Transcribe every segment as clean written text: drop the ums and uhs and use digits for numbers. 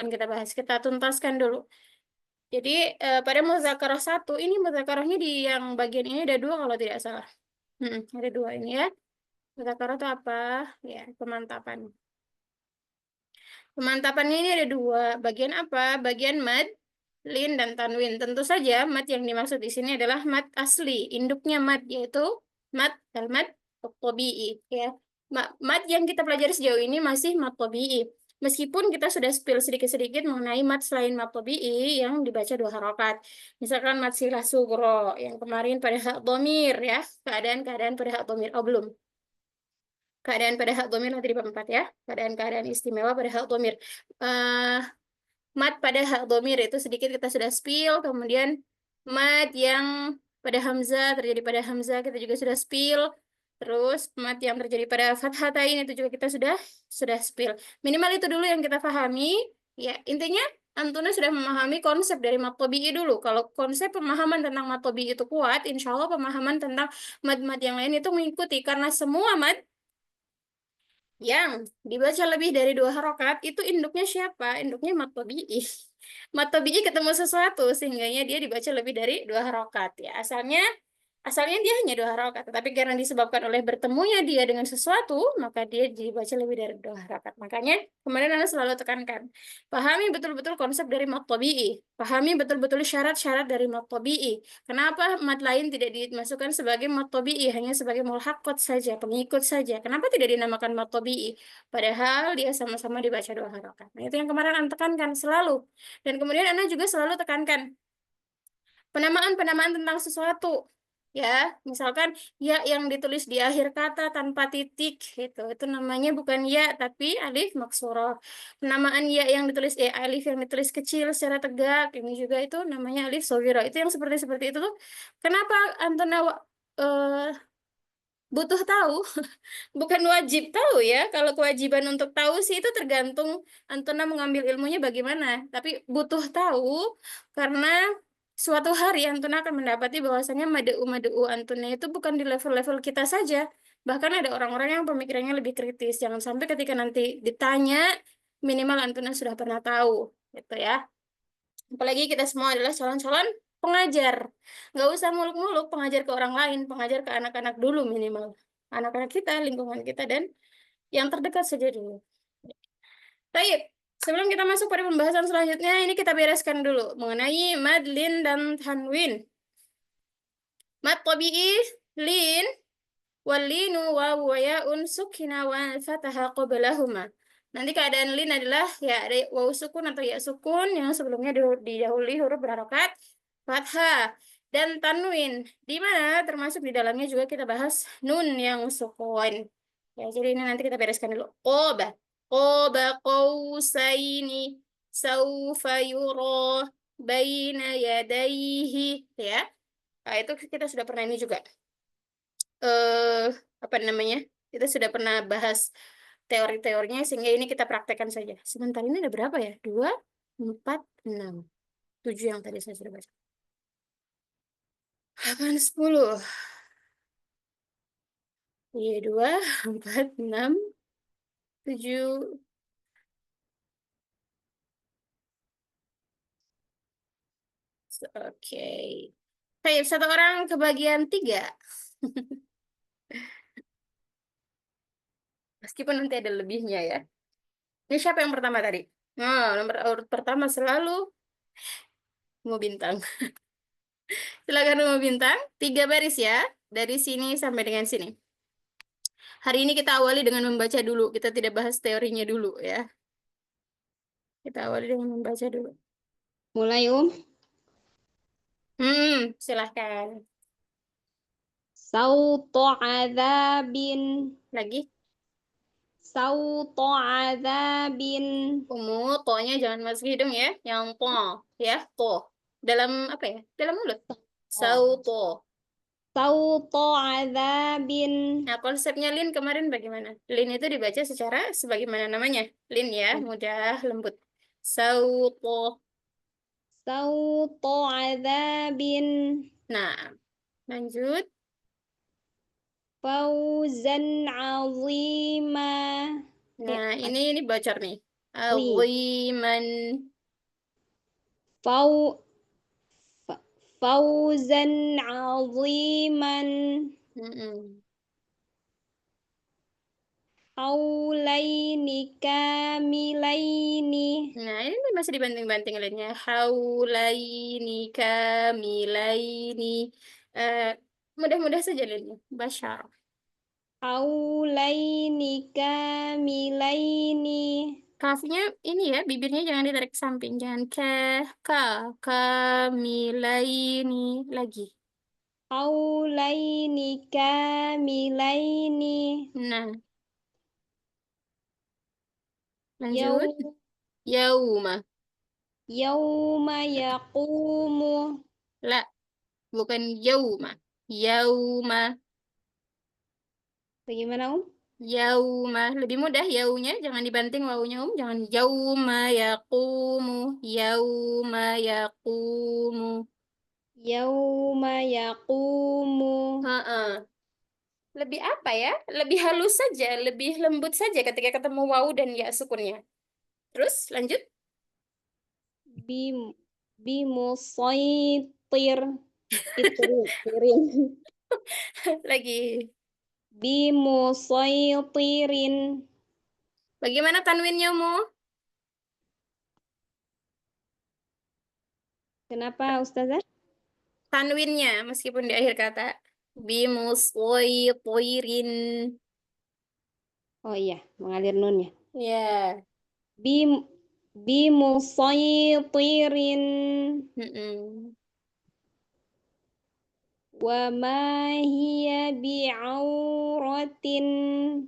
akan kita bahas. Kita tuntaskan dulu. Jadi pada muzakarah 1, ini muzakarahnya di yang bagian ini ada 2 kalau tidak salah. Ada 2 ini ya. Muzakarah itu apa? Ya, pemantapan. Pemantapannya ini ada 2. Bagian apa? Bagian mad, lin, dan tanwin. Tentu saja mad yang dimaksud di sini adalah mad asli. Induknya mad, yaitu mad, al-mad, tabi'i. Ya. Mad yang kita pelajari sejauh ini masih mad tabi'i. Meskipun kita sudah spill sedikit-sedikit mengenai mad selain mad tabi'i yang dibaca 2 harokat. Misalkan mad silah sugro, yang kemarin pada hak domir ya. Keadaan-keadaan pada hak domir. Oh, belum. Keadaan pada hak domir nanti di bab 4 ya. Keadaan-keadaan istimewa pada hak domir. Eh, Mat pada hak domir itu sedikit kita sudah spill. Kemudian mat yang pada hamzah terjadi pada hamzah kita juga sudah spill. Terus mat yang terjadi pada fathatain itu juga kita sudah spill. Minimal itu dulu yang kita pahami. Ya, intinya Antuna sudah memahami konsep dari mat tabi'i dulu. Kalau konsep pemahaman tentang mat tabi'i itu kuat, insya Allah pemahaman tentang mat-mat yang lain itu mengikuti. Karena semua mat yang dibaca lebih dari 2 harokat itu induknya siapa? Induknya mat tabi'i. Mat tabi'i ketemu sesuatu sehingganya dia dibaca lebih dari 2 harokat ya. Asalnya dia hanya 2 harokat, tetapi karena disebabkan oleh bertemunya dia dengan sesuatu, maka dia dibaca lebih dari 2 harokat. Makanya kemarin Anda selalu tekankan, pahami betul-betul konsep dari mat tabi'i, pahami betul-betul syarat-syarat dari mat tabi'i. Kenapa mat lain tidak dimasukkan sebagai mat tabi'i, hanya sebagai mulhaqat saja, pengikut saja? Kenapa tidak dinamakan mat tabi'i? Padahal dia sama-sama dibaca 2 harokat. Nah, itu yang kemarin Anda tekankan selalu. Dan kemudian Anda juga selalu tekankan penamaan-penamaan tentang sesuatu. Ya, misalkan ya yang ditulis di akhir kata tanpa titik itu namanya bukan ya tapi alif maksurah. Penamaan ya yang ditulis alif yang ditulis kecil secara tegak ini juga itu namanya alif shaghirah. Itu yang seperti itu tuh kenapa Antona butuh tahu, bukan wajib tahu ya. Kalau kewajiban untuk tahu sih itu tergantung Antona mengambil ilmunya bagaimana. Tapi butuh tahu karena suatu hari Antona akan mendapati bahwasanya madu Antuna itu bukan di level-level kita saja. Bahkan ada orang-orang yang pemikirannya lebih kritis. Jangan sampai ketika nanti ditanya, minimal Antuna sudah pernah tahu, gitu ya. Apalagi kita semua adalah calon-calon pengajar. Nggak usah muluk-muluk pengajar ke orang lain, pengajar ke anak-anak dulu minimal. Anak-anak kita, lingkungan kita, dan yang terdekat saja dulu. Baik, sebelum kita masuk pada pembahasan selanjutnya, ini kita bereskan dulu mengenai mad, lin, dan tanwin. Mad tabi'i, lin, walinu wa yaun sukina wa fataha qablahuma. Nanti keadaan lin adalah ya ada waw sukun atau ya sukun yang sebelumnya didahului huruf berharokat fathah dan tanwin. Di mana termasuk di dalamnya juga kita bahas nun yang sukun. Ya, jadi ini nanti kita bereskan dulu. Qoba qausaini saufa yura baina yadaihi ya. Nah, itu kita sudah pernah ini juga eh apa namanya? Kita sudah pernah bahas teori-teorinya sehingga ini kita praktekkan saja. Sebentar ini ada berapa ya? 2, 4, 6, 7 yang tadi saya sudah baca. 8, 10. Iya, 2, 4, 6, 7. Oke. Baik, satu orang kebagian 3. Meskipun nanti ada lebihnya ya. Ini siapa yang pertama tadi? Oh, nomor urut pertama selalu mau bintang. Silakan mau bintang. 3 baris ya. Dari sini sampai dengan sini. Hari ini kita awali dengan membaca dulu. Kita tidak bahas teorinya dulu ya. Kita awali dengan membaca dulu. Mulai, Silahkan. Sautu adzabin. Lagi. Sautu adzabin. To-nya jangan masuk hidung ya. Yang to. Ya, to. Dalam apa ya? Dalam mulut. Sauto. Sautu adzabin. Nah, konsepnya Lin kemarin bagaimana? Lin itu dibaca secara sebagaimana namanya. Lin ya, mudah, lembut. Sauto. Sautu adzabin. Nah, lanjut. Fauzan azima. Nah, ini bocor nih. Ri. Aziman. Fau, Fauzan aziman. Mm-mm. Haulaini kamilaini. Nah, ini masih dibanting-banting lainnya. Haulaini kamilaini. Eh, mudah-mudah saja lainnya. Bashar. Haulaini kamilaini. Kafnya ini ya, bibirnya jangan ditarik ke samping. Jangan ka, kamilaini. Lagi. Haulaini kamilaini. Nah, lanjut. Yau, Yauma. yauma yaqumu. La, bukan yauma. Yauma. Bagaimana, Om? Yauma. Lebih mudah yaunya. Jangan dibanting wawunya, Jangan yauma yaqumu. Yauma yaqumu. Yauma yaqumu. Heeh. Lebih apa ya? Lebih halus saja, lebih lembut saja ketika ketemu wawu dan ya sukunnya. Terus lanjut Bim, bimusaitir. Tirin. lagi. Bimusaitirin. Bagaimana tanwinnya, Mu? Kenapa, Ustazah? Tanwinnya meskipun di akhir kata. Bimuswaytirin. Oh iya, mengalir nunnya. Ya. Bim, bimusaitirin. Mm-mm. Wa ma hiya bi'auratin.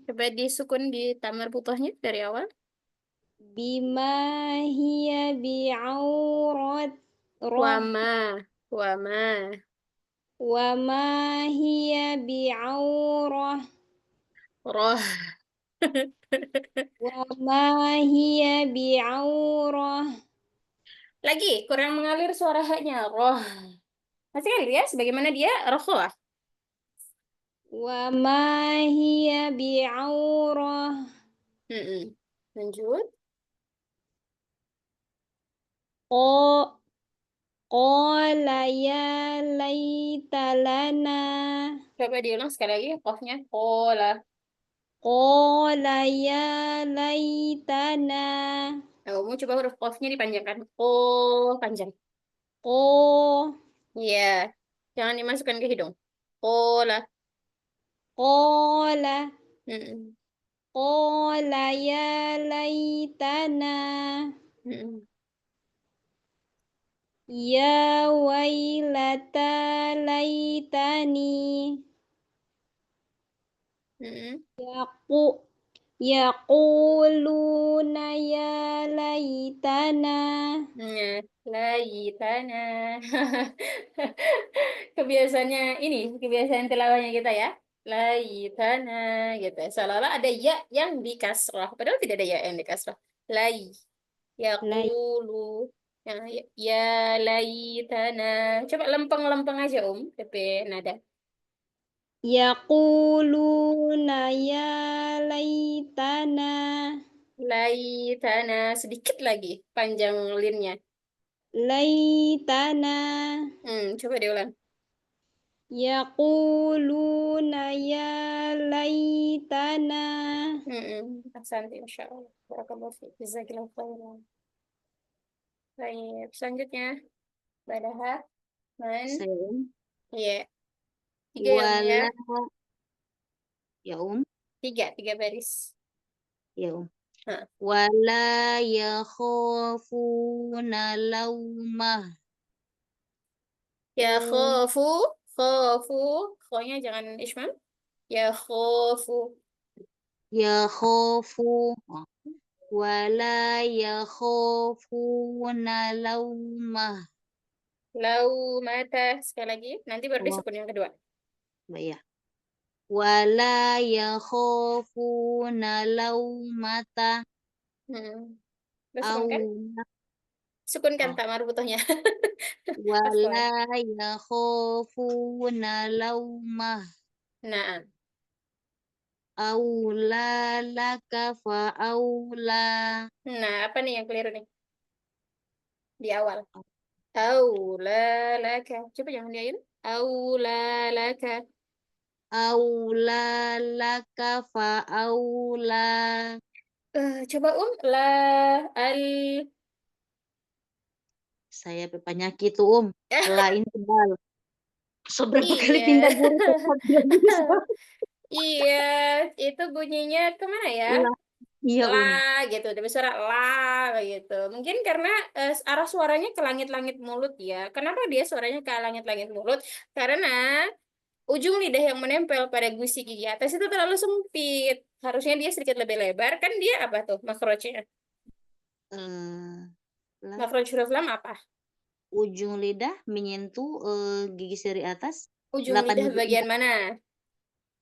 Coba disukun di tamar butuhnya dari awal. Bima hiya bi'aurat. Roh. Wama. Wama. Wa ma hiya bi'aurah. Roh. Wa ma hiya bi'aurah. Lagi, kurang mengalir suara haknya. Roh. Masih ngalir ya? Sebagaimana dia rohlah. Wa ma hiya bi'aurah. Mm-mm. Lanjut. Qa- Qala ya laita lana. Coba diulang sekali lagi qafnya. Kola. Qala ya laitana. Nah, kamu coba huruf qafnya dipanjangkan. Ko panjang. Qa- Iya. Jangan dimasukkan ke hidung. Kola. Qala Mm-mm. Qala ya laitana. Mm-mm. Ya wailata laitani. Mm-mm. Yaqu Yaquluna ya laitana. Nah, layitana. Kebiasaannya ini, kebiasaan tilawahnya kita ya. Layitana gitu. Seolah-olah ada ya yang dikasrah. Padahal tidak ada ya yang dikasrah. Lay. Lai Yaqulu. Ya, ya layitana. Coba lempeng-lempeng aja, PP nada. Yaquluna ya laitana. Layitana. Sedikit lagi panjang linnya. Laitana. Coba diulang. Yaquluna ya laitana. Ahsanti, Masya Allah. Barakallahu fiik. Jazakillahu khairan. Baik, selanjutnya. Badaha, man. Saya Iya, tiga ya, ya. wala ya Tiga baris. ya Hah. wala yakhafuna laumah Ya oh khofu, khofu. Khonya jangan ismam. Ya khofu. yakhafu oh, wala yakhafuna laumah Lau mata. Sekali lagi, nanti baru oh disukun yang kedua. ya wala yakhafuna laumata Hmm. Udah sukun au kan? Sukunkan oh tak marbutohnya. wala Afwan. yakhafuna laumah Nah, Aula laka fa'aula. Nah, apa nih yang keliru nih di awal? Aulalaka. Coba jangan diain. Aulalaka. Aula laka fa'aula. Coba la al. Saya penyakit tuh lain tebal. So berapa kali Iya. pindah guru tetap belum bisa. Iya, itu bunyinya kemana ya? Lah, iya La gitu, ada suara la kayak gitu. Mungkin karena arah suaranya ke langit-langit mulut ya. Kenapa dia suaranya ke langit-langit mulut? Karena ujung lidah yang menempel pada gusi gigi atas itu terlalu sempit. Harusnya dia sedikit lebih lebar. Kan dia apa tuh makrojnya? Eh, lah. Makroj huruf lam apa? Ujung lidah menyentuh gigi seri atas. Ujung 8 lidah gigi, bagian mana?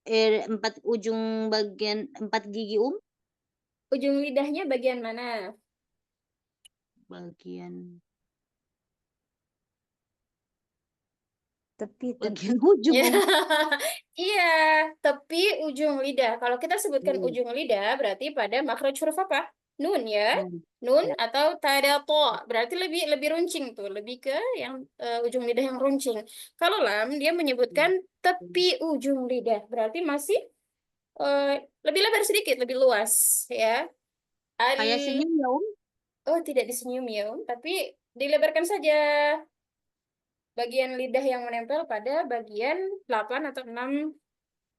4 ujung bagian 4 gigi Ujung lidahnya bagian mana? bagian Tepi, bagian ujung Ya, iya, tepi ujung lidah. Kalau kita sebutkan Hmm, ujung lidah, berarti pada makhraj huruf apa? Nun ya, hmm, nun ya. atau tada to. Berarti lebih lebih runcing tuh, lebih ke yang ujung lidah yang runcing. Kalau lam dia menyebutkan tepi ujung lidah, berarti masih eh, lebih lebar sedikit, lebih luas ya. Al, Kayak senyum ya oh tidak disenyum ya, tapi dilebarkan saja bagian lidah yang menempel pada bagian 8 atau 6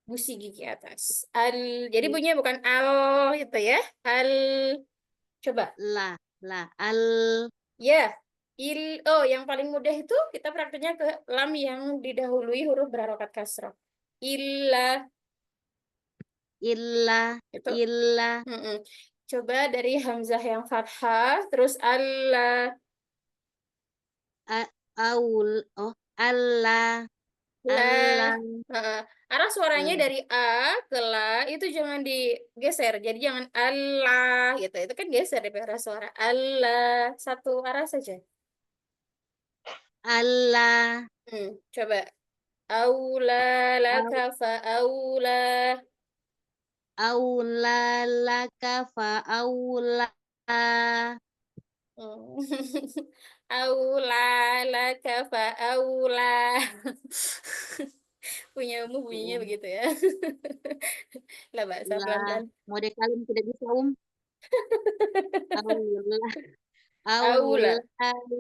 gusi gigi atas. Al, jadi bunyinya bukan al itu ya. Al, coba. al Ya, il, oh yang paling mudah itu kita prakteknya ke lam yang didahului huruf berharokat kasroh. Illa, illa itu. illa Mm-mm. Coba dari hamzah yang fathah, terus Allah, a- aul Allah la. Allah Heeh. Arah suaranya eh, dari a ke la itu jangan digeser. Jadi jangan Allah gitu. Itu kan geser dari arah suara. Allah satu arah saja. Allah Coba. Aula laka au- fa aula. aula laka fa aula Hmm. Aula laka fa aula. Punya umum bunyinya begitu ya. Lah bahasa lah pelan-pelan. mode kalian tidak bisa aula aula Aula.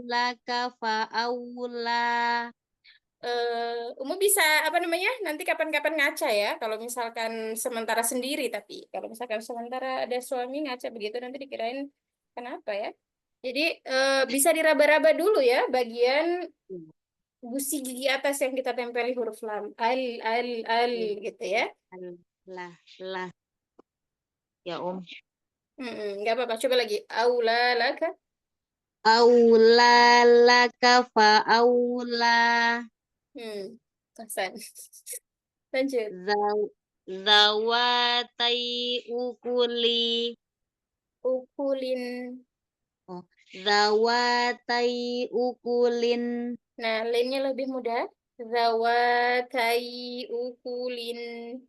laka fa aula Umum bisa apa namanya? Nanti kapan-kapan ngaca ya. Kalau misalkan sementara sendiri tapi kalau misalkan sementara ada suami ngaca begitu nanti dikirain kenapa ya? Jadi bisa diraba-raba dulu ya bagian gusi gigi atas yang kita tempeli huruf lam. Al gitu ya. lah lah ya Nggak apa-apa. Coba lagi. Aula laka. aula laka fa aula Hasan. Lanjut. Zaw- zawatai ukuli Ukulin. oh, zawatai ukulin Nah, lainnya lebih mudah. Zawatai ukulin.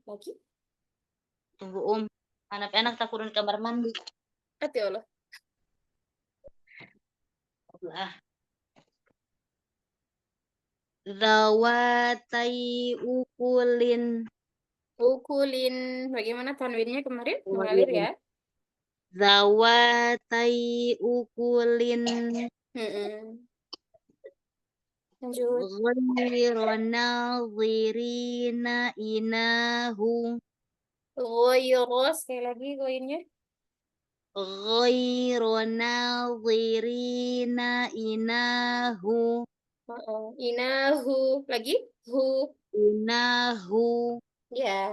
Lagi. tunggu anak-anak tak turun kamar mandi Hati Allah. lah zawatai ukulin Ukulin. Bagaimana tanwinnya kemarin? oh, iya, Mengalir ya. iya. Zawatai ukulin Mm-mm. Lanjut. ghairu nadhirina inahu Goyro. Sekali lagi goyinnya. ghairu nadhirina inahu Inahu. Lagi. Hu. inahu Ya.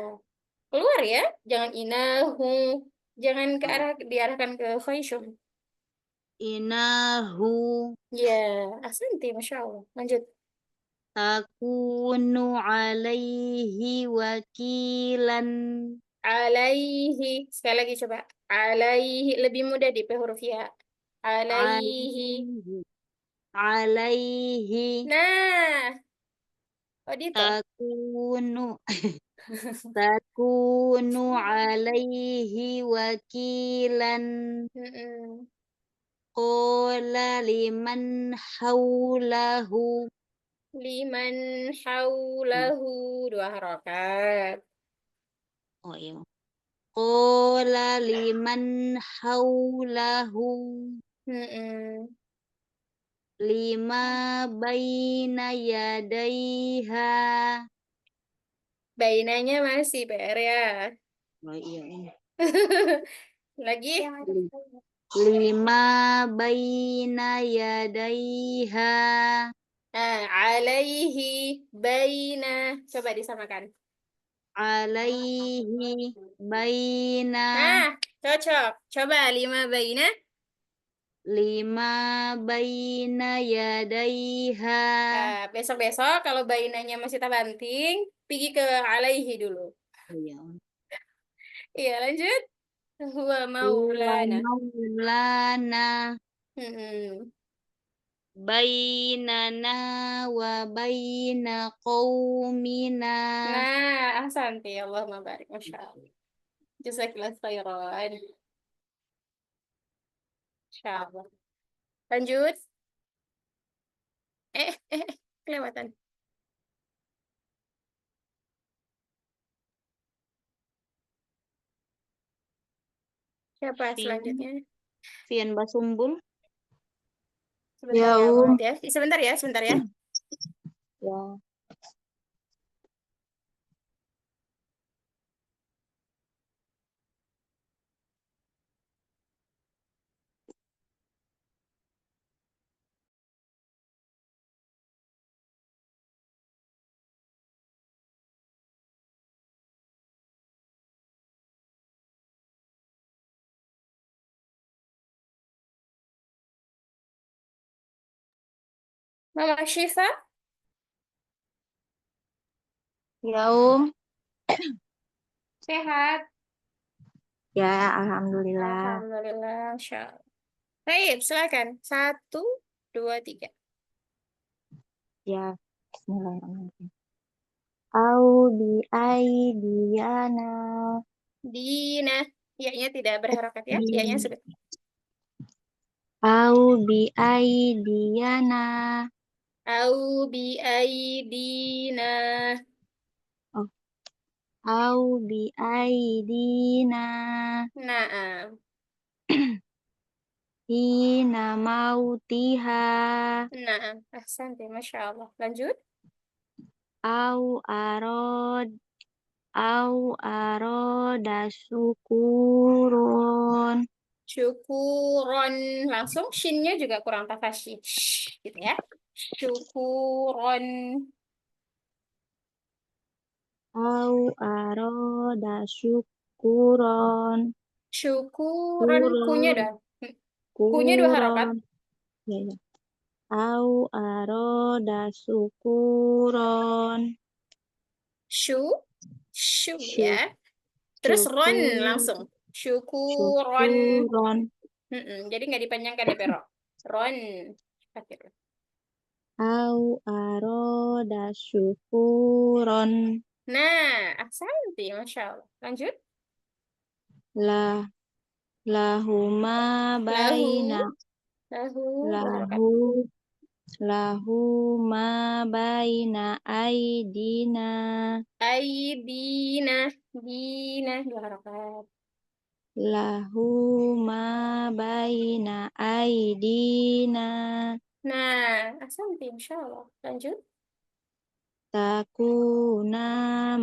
Keluar ya. Jangan inahu. Jangan ke oh, arah diarahkan ke khayshum. inahu Ya. Asanti. Masya Allah. Lanjut. takunu alaihi wakilan Alaihi. Sekali lagi coba. Alaihi. Lebih mudah di P huruf ya. Alaihi. alaihi alaihi Nah. Oh, Dito. takunu Takunu alaihi wakilan. Mm-mm. Qala liman haulahu. Liman haulahu 2 harokat. Oh iya. Qala liman haulahu. Mm-mm. Lima baina yadaiha. Bainanya masih PR ya. Oh iya ini. Lagi. Lima baina yadaiha. Alaihi baina. Coba disamakan. Alaihi baina. Nah, cocok. Coba 5 baina. Lima baina yadaiha. Besok-besok kalau bainanya masih terbanting, pergi ke alaihi dulu. Oh iya. Iya, lanjut. Huwa Huwa maulana. maulana. Mm-mm. Bainana wa baina qaumina. Nah, ahsanti. Allahumma barik. Masya Allah. Jazakallah khairan. Masya Allah. Lanjut. Kelewatan. Siapa Fian, selanjutnya? Fian Basumbul. Sebentar ya, Mat ya. Sebentar ya, sebentar ya. Ya. Mama Syifa, Ya, sehat. Ya, alhamdulillah. Alhamdulillah, Masya Allah. Baik, silakan. 1, 2, 3. Ya, bismillahirrahmanirrahim. Au bi aidiyana. Dina. Ya-nya tidak berharokat ya. Ya-nya sebut. Au bi aidiyana. Au bi aidina. Oh, au bi aidina. Nah, Hina mautiha. nah. Ahsanti, Masya Allah. Lanjut. Au arod. Au aroda syukurun. Syukuron. Langsung shinnya juga kurang tafasyi. Gitu ya. Syukuron. Au aroda syukuron. Syukuron. Kunya Kuron. dah. Kunya 2 harokat. Kuron. Ya, ya. Au aroda syukuron. Syu. Syu ya. Syuk- Terus ron Syukur. langsung. Syukuron. Syukuron. Jadi nggak dipanjangkan ya, Pero. Ron. Akhir. Au aroda syukuron. Nah, ahsanti, Masya Allah. Lanjut. Lah lahuma baina. Lahu. Lahu. 2 harokat. Lahu lahu ma baina aidina. Aidina. Dina. 2 harokat. Lahu ma baina aidina. Nah, ahsanti, Masya Allah. Lanjut. Takuna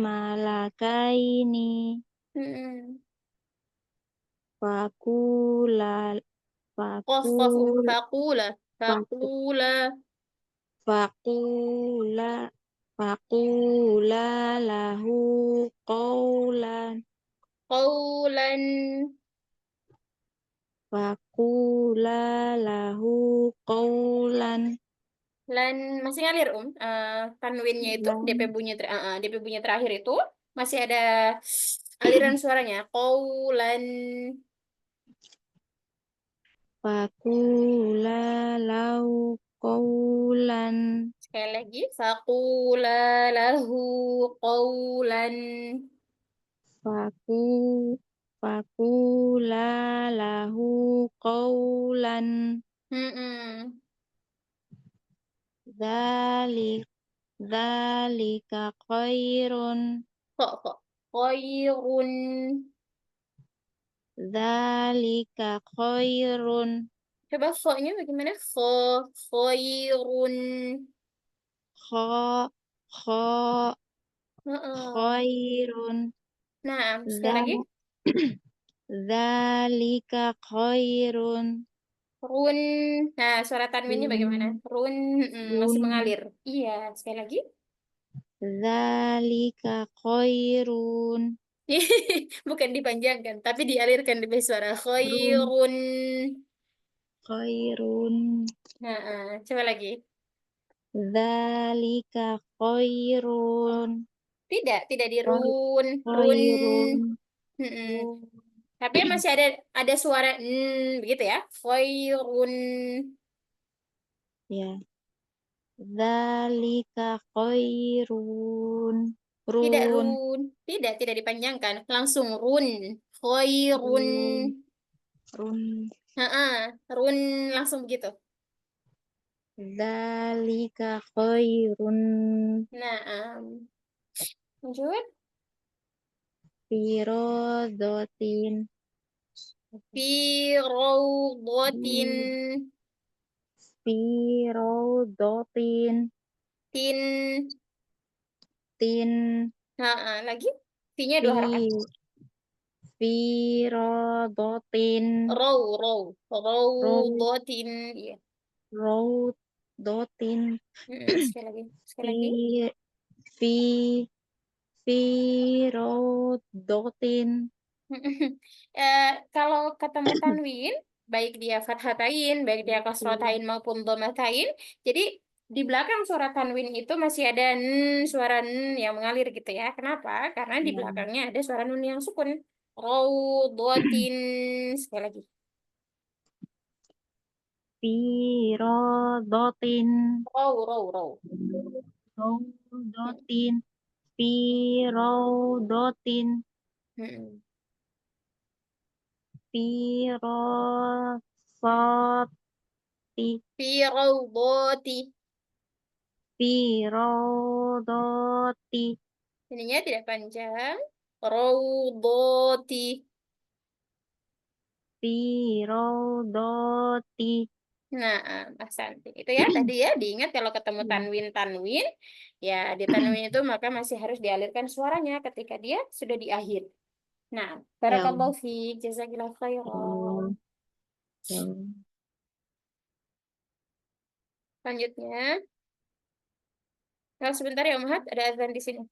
malakaini. Mm-mm. Fakula Qaf, qaf, fakul Faqula. faku- Faqula. fakula fakula lahu qawlan. Qawlan. Fakula lahu qawlan. Lan masih ngalir tanwinnya itu DP Lan bunyi DP bunyi terakhir itu masih ada aliran suaranya qaulan. fakula lahu qawlan. Sekali lagi. Faqula lahu qawlan. Faku fakula lahu qawlan Mm-mm. dzalik dzalika khairun Kok. Khairun. dzalika khairun Coba kho-nya bagaimana? Khairun. kha kha Heeh. khairun Nah, sekali dza lagi. dzalika khairun Run. Nah, suara tanwinnya bagaimana? run Run. Masih run mengalir. Iya, sekali lagi. dzalika khairun Bukan dipanjangkan, tapi dialirkan lebih suara run khairun. khairun Nah, coba lagi. dzalika khairun Tidak di khoi- run, run. khairun Mm-mm. run Tapi masih ada suara n begitu ya. Khairun. ya dzalika khairun Tidak run run, tidak dipanjangkan, langsung run. Khairun. run run Run langsung begitu. dzalika khairun Nah, lanjut. firodotin Fi rawdatin firodotin tin. tin Lagi. T-nya dua harakat. fi firodotin Raw. row Rawdatin. Iya. row dotin Sekali lagi. Sekali lagi. fi fi firodotin Kalau ketemu tanwin, baik dia fathatain, baik dia kasrotain maupun dhammatain, jadi di belakang suara tanwin itu masih ada suara yang mengalir gitu ya. Kenapa? Karena di ya belakangnya ada suara nun yang sukun. Raudhatin. Sekali lagi. firodotin Raw. rodotin firodotin Hmm. firosoti Fi raudhati. firodoti Ininya tidak panjang. Raudhati. firodoti Nah, Mas Santi, itu ya tadi ya diingat kalau ketemu ya tanwin-tanwin, ya di tanwin itu maka masih harus dialirkan suaranya ketika dia sudah di akhir. Nah, ya barakallahu fiik, jazakillahu khairan. ya ya. Selanjutnya, kalau sebentar ya Muhammad, ada azan di sini.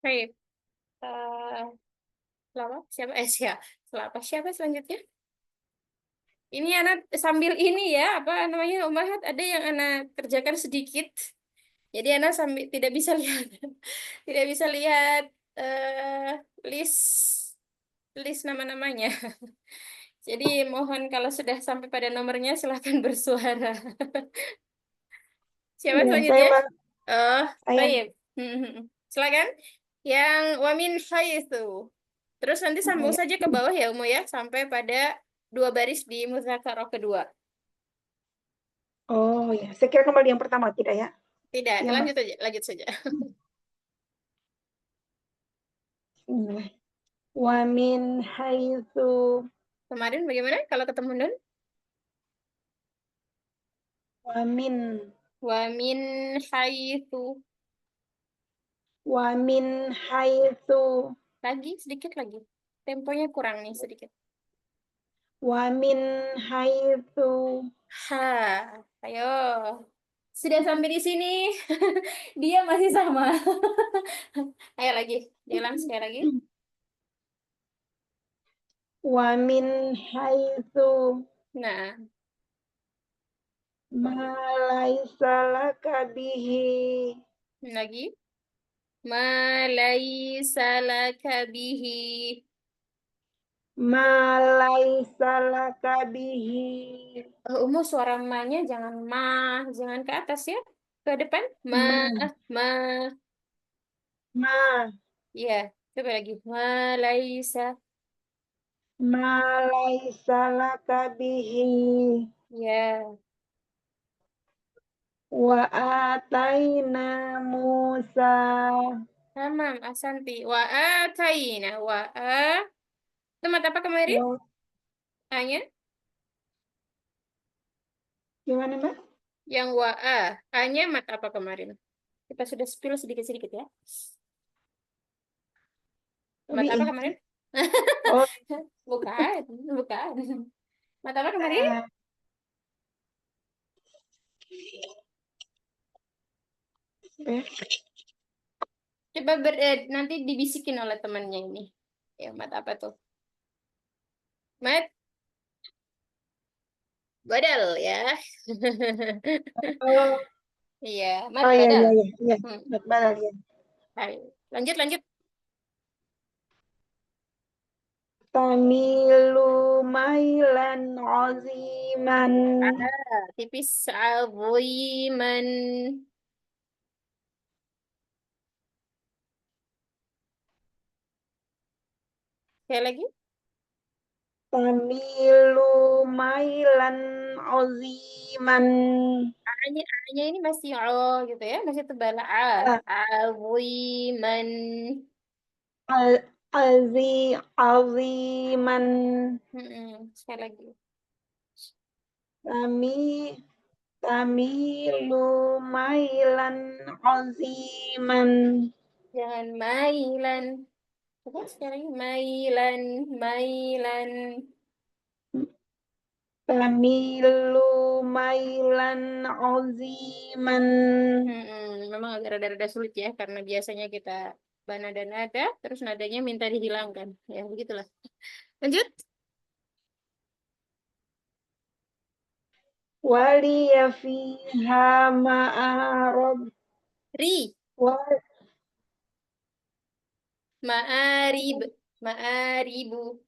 Baik. Eh, Selapa siapa? Siapa selanjutnya? Ini anak sambil ini ya, apa namanya, Umahat, ada yang anak kerjakan sedikit. Jadi anak sambil tidak bisa lihat, tidak bisa lihat eh, list list nama-namanya. Jadi mohon kalau sudah sampai pada nomornya silahkan bersuara. Siapa Ya, selanjutnya? Oh, saya. baik. Silakan. Yang wamin itu. Terus nanti sambung Ya. saja ke bawah ya, Umu ya, sampai pada 2 baris di muzakarah kedua. Oh ya, saya kira kembali yang pertama tidak ya? Tidak, Ya, Mbak. lanjut aja, lanjut saja. Bismillah. Wa min haitsu Kemarin bagaimana kalau ketemu Nun? wa min Wamin itu. wa min haitsu Lagi, sedikit lagi. Temponya kurang nih sedikit. wa min haitsu Ha, ayo. Sudah sampai di sini. Dia masih sama. Ayo lagi, diulang sekali lagi. wa min haitsu Nah, ma laisa laka bihi lagi. Ma laisa laka bihi. ma laisa laka bihi Umu suara ma-nya jangan ma, jangan ke atas ya. Ke depan. Ma, ma ma. ma Iya, coba lagi. Ma laisa. ma laisa laka bihi Ya, wa ataina Musa. tamam, asanti. Wa ataina. Wa a. Temat apa kemarin? Wa- A-nya? Gimana Mbak? Yang wa a. A-nya mat apa kemarin? Kita sudah spill sedikit-sedikit ya. Mat apa Tabi'i. kemarin? Oh, Bukan, bukan. Mat apa kemarin? eh, eh, Coba nanti dibisikin oleh temannya ini. Ya, mat apa tuh? Mat badal ya. oh, Iya, mat oh iya badal. iya iya iya. Hmm. Berat badan ya. Ayo. Lanjut, lanjut. Tamilu mailan aziman. Tipis aziman. Sekali lagi. Tamilu mailan aziman. A-nya, A-nya ini masih oh gitu ya, masih tebal A. Ah, Aziman. aziman. Sekali lagi. Tami tamilu mailan aziman. Jangan mailan. Coba sekali lagi. Mailan, mailan. Tamilu mailan aziman. Memang agak rada-rada sulit ya, karena biasanya kita bana dan nada, terus nadanya minta dihilangkan. Ya, begitulah. Lanjut. Waliya fiha ma'arab Ri, wa- ma'arib, ma'aribu.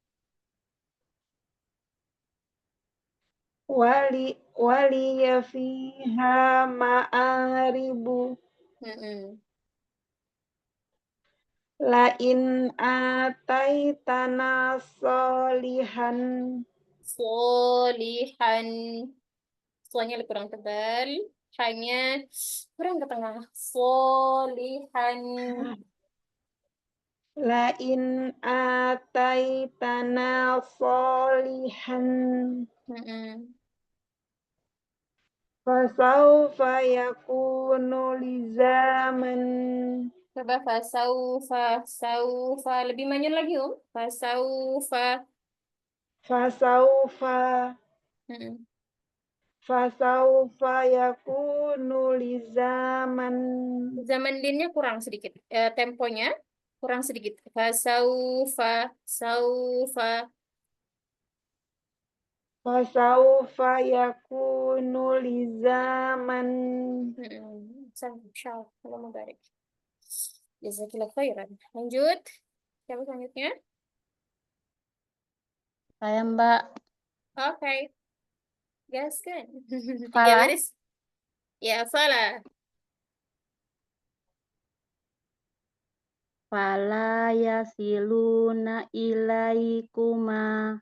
waliya fiha ma'aribu Mm-mm. la in ataitana solihan Solihan. Soalnya lebih kurang tebal. Hanya kurang ke tengah. Solihan. la in ataitana solihan Mm-mm. fasawfa yakunu lizaman Coba fasaufa, saufa. Lebih maju lagi, Om. Fasaufa. fasawfa Mm-mm. fasawfa yakunu lizaman Zaman linnya kurang sedikit. Temponya. kurang sedikit. Fasaufa, saufa. Fasaufa yakunu lizaman. Insya Allah mubarak. Jazakillah khairan. Lanjut. Siapa selanjutnya? Saya Mbak. Oke. Gaskan. 3 Fala. baris. Ya, fala. Fala yasiluna ilaikuma.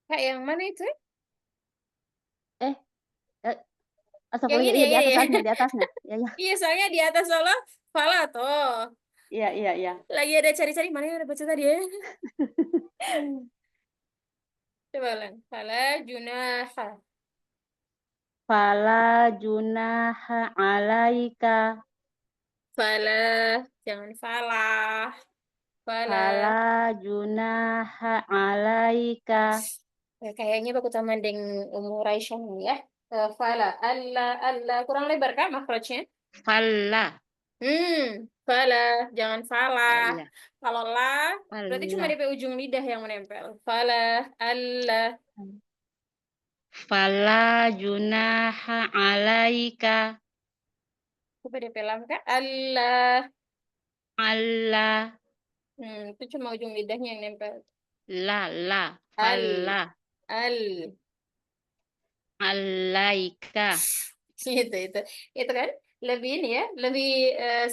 Kak, yang mana itu? Eh, Yang astagfirullah, ini iya ya, di ya. atasnya. Ya, ya. Iya, soalnya di atas Allah fala toh. Iya. Lagi ada cari-cari mana yang ada baca tadi ya. Coba ulang. Fala junaha. Fala junaha alaika. Fala. Jangan falah. Fala. Fala junaha alaika. Kayaknya baku taman deng umur Aisyah nih ya. Fala. Allah. Kurang lebar kah makhrajnya? Fala. Fala. Jangan falah. Iya. Kalau la, berarti cuma Fala. di ujung lidah yang menempel. Fala. Allah. Fala junaha alaika. Coba DP lam kah? Allah. Allah. Itu cuma ujung lidahnya yang nempel. La. Al. Fala. Al. Alaika. Itu kan lebih ini ya, lebih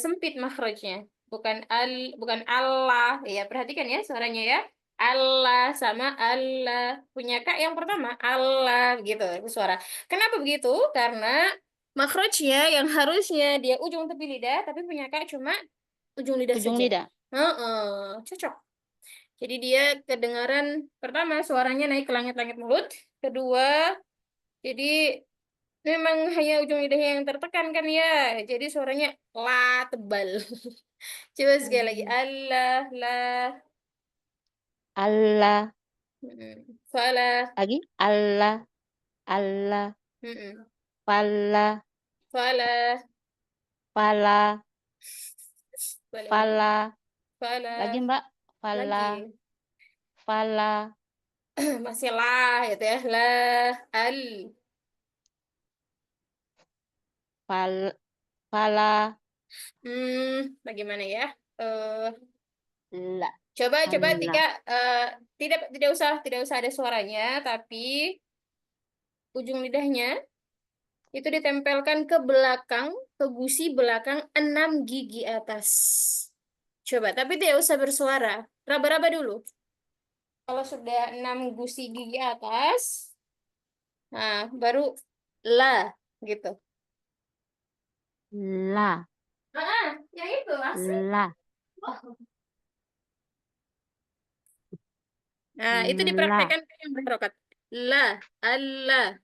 sempit makhrajnya. Bukan Allah. Ya, perhatikan ya suaranya ya. Allah sama Allah. Punya kak yang pertama Allah gitu itu suara. Kenapa begitu? Karena makhrajnya yang harusnya dia ujung tepi lidah tapi punya kak cuma ujung lidah Ujung saja. lidah. Cocok. Jadi dia kedengaran pertama suaranya naik ke langit-langit mulut. Kedua, jadi memang hanya ujung lidahnya yang tertekan kan ya. Jadi suaranya la tebal. Coba sekali lagi. Allah, la. Allah. Fala. Lagi. Allah. Mm-mm. Fala. Fala. Fala. Balik lagi. Fala. Fala. Lagi Mbak. Fala. Lagi. Fala. Masih la gitu ya. La. Al. Fala. Bagaimana ya? Eh La. coba Allah. Tika tidak usah ada suaranya tapi ujung lidahnya itu ditempelkan ke belakang, ke gusi belakang 6 gigi atas. Coba, tapi tidak usah bersuara. Raba-raba dulu. Kalau sudah 6 gusi gigi atas, nah baru la gitu. La. Yang itu asli. La. Nah, itu La. dipraktekkan yang berharokat. La, Allah.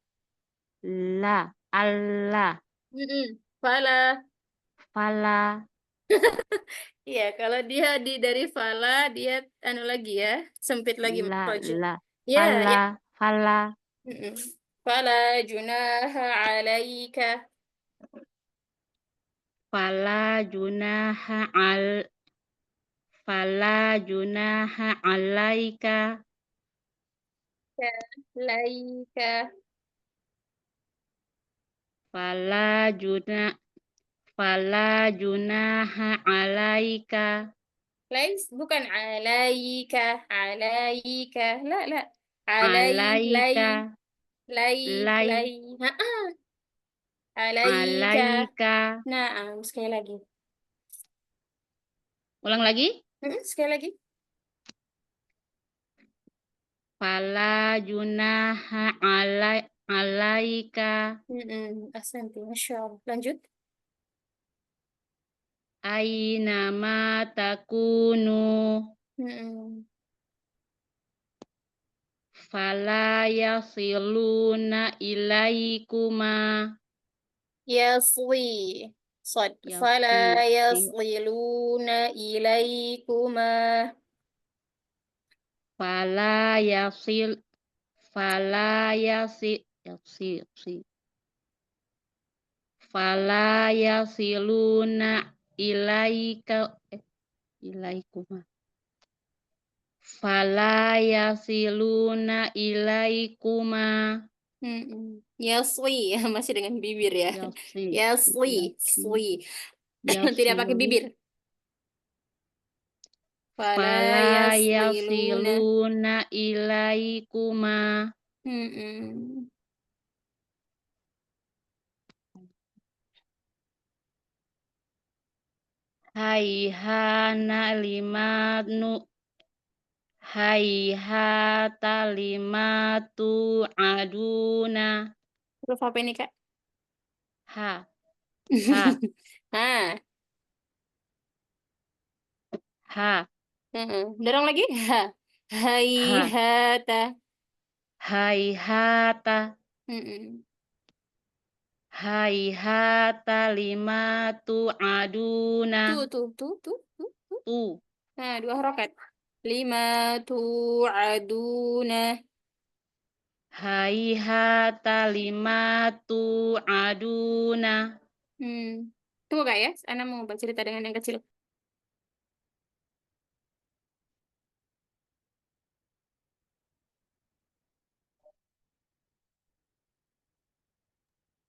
La. Allah. Fala. Fala. Iya, kalau dia dari fala, dia anu lagi ya, sempit lagi makrojnya. La. Ya, ya. Fala. Fala junaha alaika. Fala junaha alaika. Laika. Fala junaha alaika. Bukan alaika, alaika. La. Alaika. Lay. Alaika. Alaika. Nah, sekali lagi. Ulang lagi. Sekali lagi. Fala junaha alaika. Ahsanti, Masya Allah. Lanjut. Ainama takunu. Fala yasiluna ilaikuma. Yasli. Sad. Fala yasliluna ilaikuma. Fala yasiluna ilaika ilaikuma. Fala yasiluna ilaikuma. Yasli, masih dengan bibir ya. Yasi. Yasli, Yasi. sli. Tidak pakai Yasilu. bibir. Fala Fala yasliluna. yasiluna ilaikuma. Mm-mm. Haihana limanu. Haihata limatu aduna. Huruf apa ini, Kak? Ha. Ha. Ha. Ha. Dorong lagi. Ha. Ha. Haihata. Haihata. Mm-mm. Haihata limatu aduna. Tuh. Tu. Nah, 2 harokat. Lima tu'aduna. Haihata limatu aduna. Tunggu, Kak ya. Ana mau bercerita dengan yang kecil.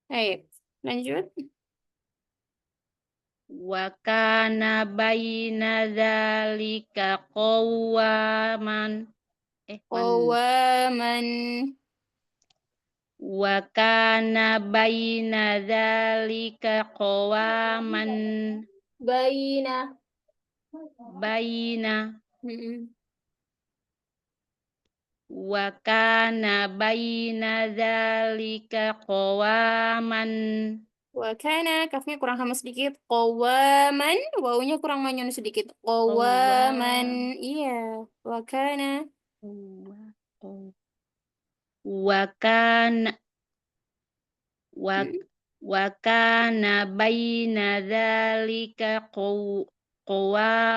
Ayo, lanjut. Wa kana baina dzalika qawaman. Qawaman. Wa kana baina dzalika qawaman. Baina. Baina. Mm-mm. Wa kana baina dzalika qawaman. Wakana, kafnya kurang hama sedikit. Qawaman, wawunya kurang manyun sedikit. Qawaman, Qawam. iya. Wakana. Wa kana wa Mm. wa kana baina dzalika qawaman.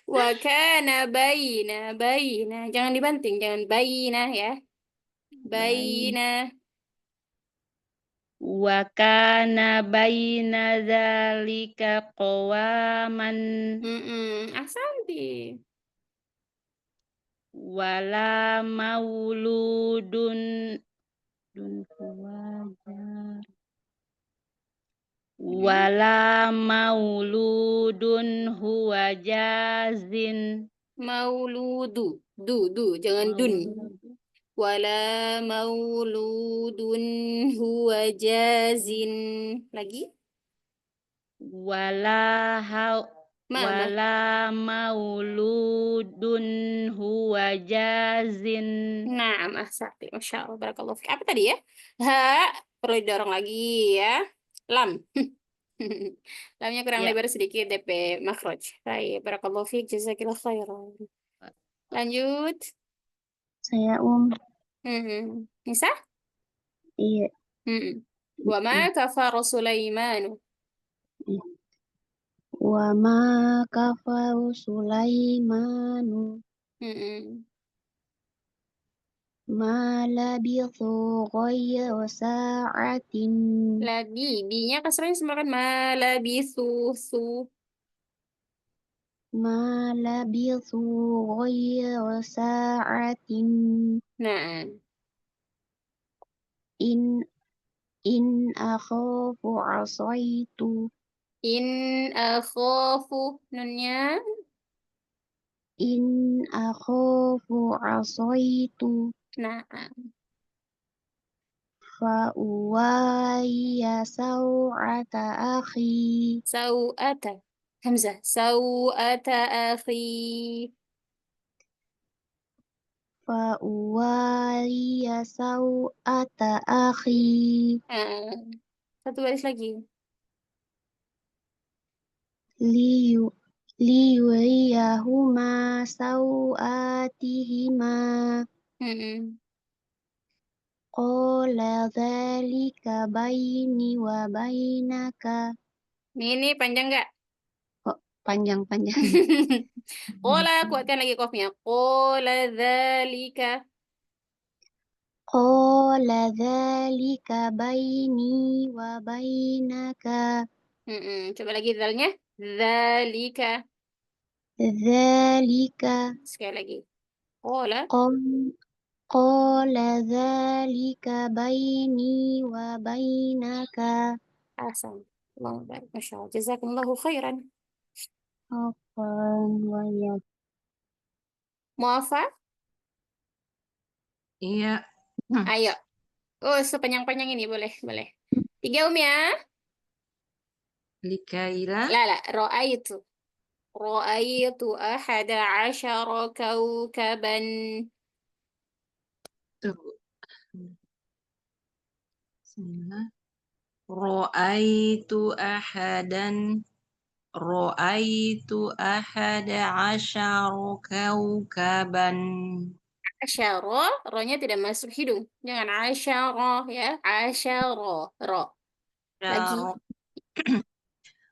Wakana baina. Jangan dibanting, jangan baina ya. Bain. Baina. Wa kana baina dzalika qawaman. Ahsanti. Wala mauludun huwajar. Wala mauludun huwa jazin. Mauludu. Jangan dun. Wala mauludun huwa jazin. Lagi? Wala Mama. mauludun huwa jazin. Nah, ahsanti. Masya Allah. Barakallahu fiik. Apa tadi ya? Ha. Perlu didorong lagi ya. Lam. Lamnya kurang Ya. lebar sedikit DP makhraj. Baik. Barakallahu fiik. Jazakillah khairan. Lanjut. Saya Nisa? Iya. Wa ma kafara Sulaimanu. Wa ma kafaru Sulaimanu ma labithu ghayra sa'atin. Lagi, B-nya kasrahnya semakan malabisu su. Ma labithu ghayra sa'atin. Nah, In akhafu asaitu. in akhafu nunnya. In akhafu asaitu. Nah, Fa uwaiya saw'ata akhi. sau'ata. Hamzah. Sau'ata akhi. Fa uwaiya saw'ata akhi. Satu baris lagi. Liyuriyahuma saw'atihima. Qala dzalika baini wa bainaka. Ini panjang nggak? Oh, panjang-panjang. Qola, kuatkan lagi qafnya. Qola dzalika. Qala dzalika baini wa bainaka. Coba lagi dalnya. Dzalika. Dzalika. Sekali lagi. Qala. Qala dzalika baini wa bainaka. Ahsan. Allahu barik. Masya Allah. Jazakumullahu khairan. Afwan wa iyyak. Muafa? Iya. Ayo. Oh, sepanjang-panjang ini boleh, boleh. 3 ya. Likaila. La, la. Ra'aitu. Ra'aitu ahada asyara kawkaban. Tunggu. Bismillah. Ro'aitu ahadan. Ro'aitu ahada asyara kawkaban. Asyara, ro-nya tidak masuk hidung. Jangan asyara ya. Asyara, ro. Lagi.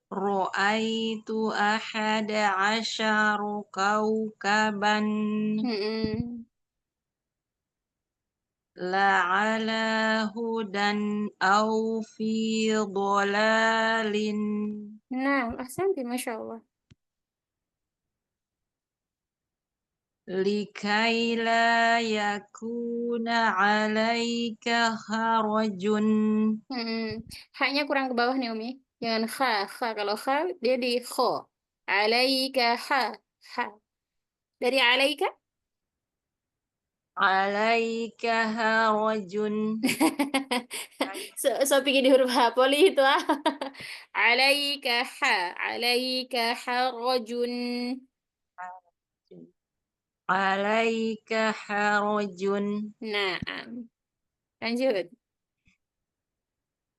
Ro'aitu ahada asyara kawkaban. Mm-mm. La'ala hudan au fi dhalalin. Nah, ahsanti, Masya Allah. Likai la yakuna alaika harajun. Haknya kurang ke bawah nih, Umi. Jangan kha, kha. Kalau kha, dia di kho. Alaika ha, ha. Dari alaika? Alaika harajun. So pikir di huruf ha, poli itu ah. Alaika ha, alaika harajun. Alaika harajun. Nah, lanjut.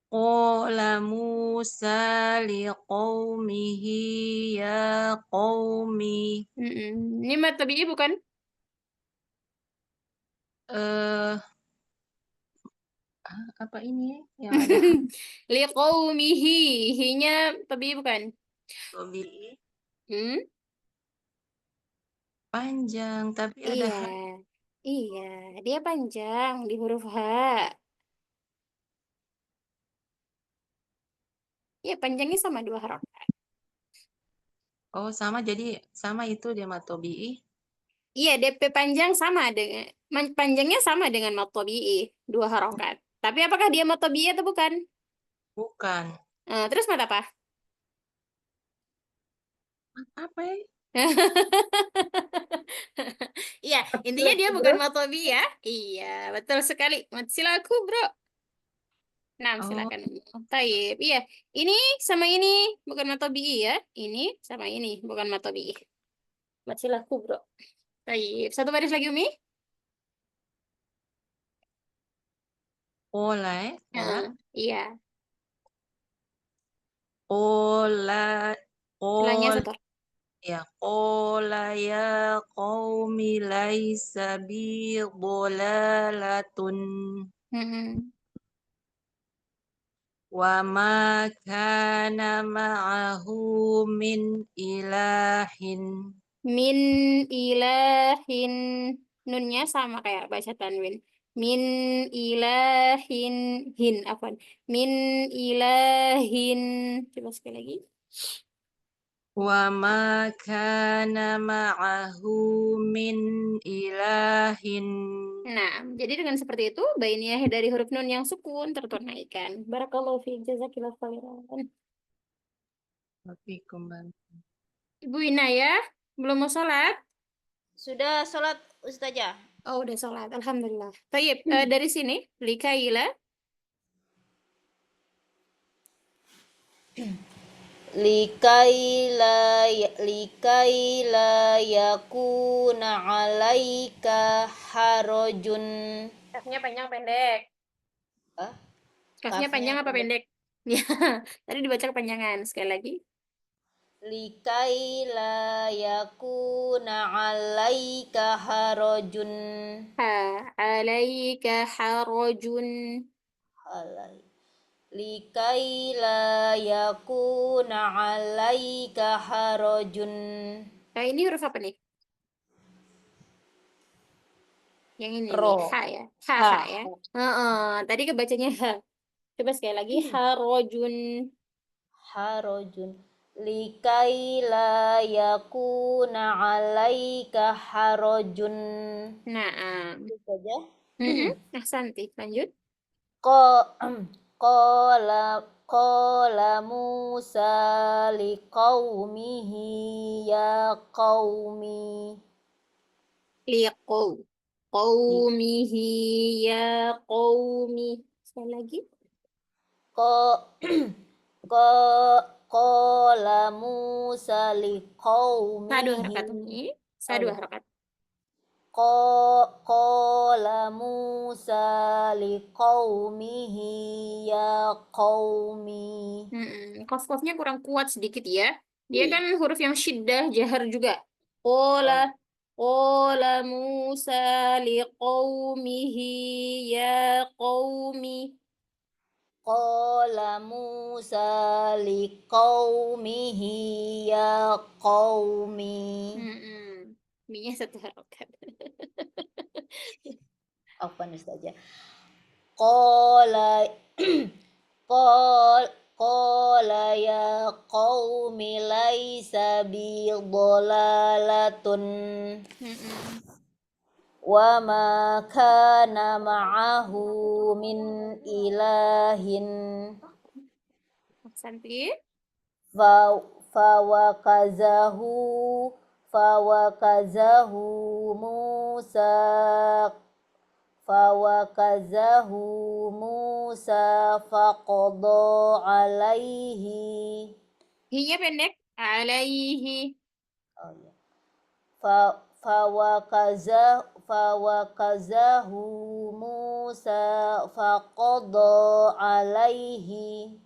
Qala Musa liqaumihi ya qaumi. Ini mat tabi'i bukan? eh Apa ini yang ada Liqaumihi, hinya tabi'i bukan? Tobi Hmm? panjang tapi ada Iya, iya, dia panjang di huruf H. Iya, panjangnya sama 2 harokat. oh sama jadi sama itu dia matobi. Iya, DP panjang sama dengan panjangnya sama dengan mat tabi'i, 2 harokat. Tapi apakah dia mat tabi'i atau bukan? Bukan. Terus mat apa? Apa ya? Iya, intinya dia bukan mat tabi'i ya. Iya, betul sekali. Mat silaku, Bro. Nah, Oh, silakan. Taib. Iya, ini sama ini bukan mat tabi'i ya. Ini sama ini bukan mat tabi'i. Mat silaku, Bro. Taib. Satu baris lagi, Umi. pola ya, pola. Iya, Pola, tulangnya pola satu. ya, pola ya qaumi laisa bi dhalalatun Mm-mm. wa ma kana ma'ahu min ilahin. Min ilahin. Nunnya sama kayak baca tanwin. Min ilahin. Hin, apa? Min ilahin. Coba sekali lagi. Wa ma kana ma'ahu min ilahin. Nah, jadi dengan seperti itu, bainiyah dari huruf nun yang sukun tertunaikan. Barakallahu fiik, jazakillahu khairan. Wafikum bang. Ibu Inaya, belum mau sholat? Sudah sholat Ustazah. Oh, udah sholat. Alhamdulillah. Tayyib, dari sini, likaila. Likai la yakuna alaika harajun. Kafnya panjang pendek. Ah, Kafnya panjang apa pendek? Ya, tadi dibaca kepanjangan. Sekali lagi. Likai la yakuna alaika harajun. Ha, alaika harajun. Likai la yakuna alaika harajun. Nah, ini huruf apa nih? Yang ini nih, Ro. ha ya. Ha, Ha. ha ya. Tadi kebacanya ha. Coba sekali lagi, harajun. harajun likai la yakuna 'alaika harajun. Nah, Itu saja. ahsanti. Lanjut. Qala qala Musa liqaumihi ya qaumi Liqau. Qaumihi ya qaumi. Sekali lagi. qa qa- qala Musa Sa dua liqaumihi harakat ini. Sa oh dua ya harakat. qala Musa liqaumihi ya qaumi Kof-kofnya kurang kuat sedikit ya. Dia kan huruf yang syiddah, jahar juga. Qala, oh qala Musa liqaumihi ya qaumi. Qala Musa liqaumihi ya qaumi. Mi-nya satu harakat. Apa saja? Qala qala ya qaumi laisa bi dhalalatun wa ma kana ma'ahu min ilahin Santi. fawakazahu Musa faqada alaihi Hi-nya pendek. Alaihi. oh ya fawakazahu Musa faqada alaihi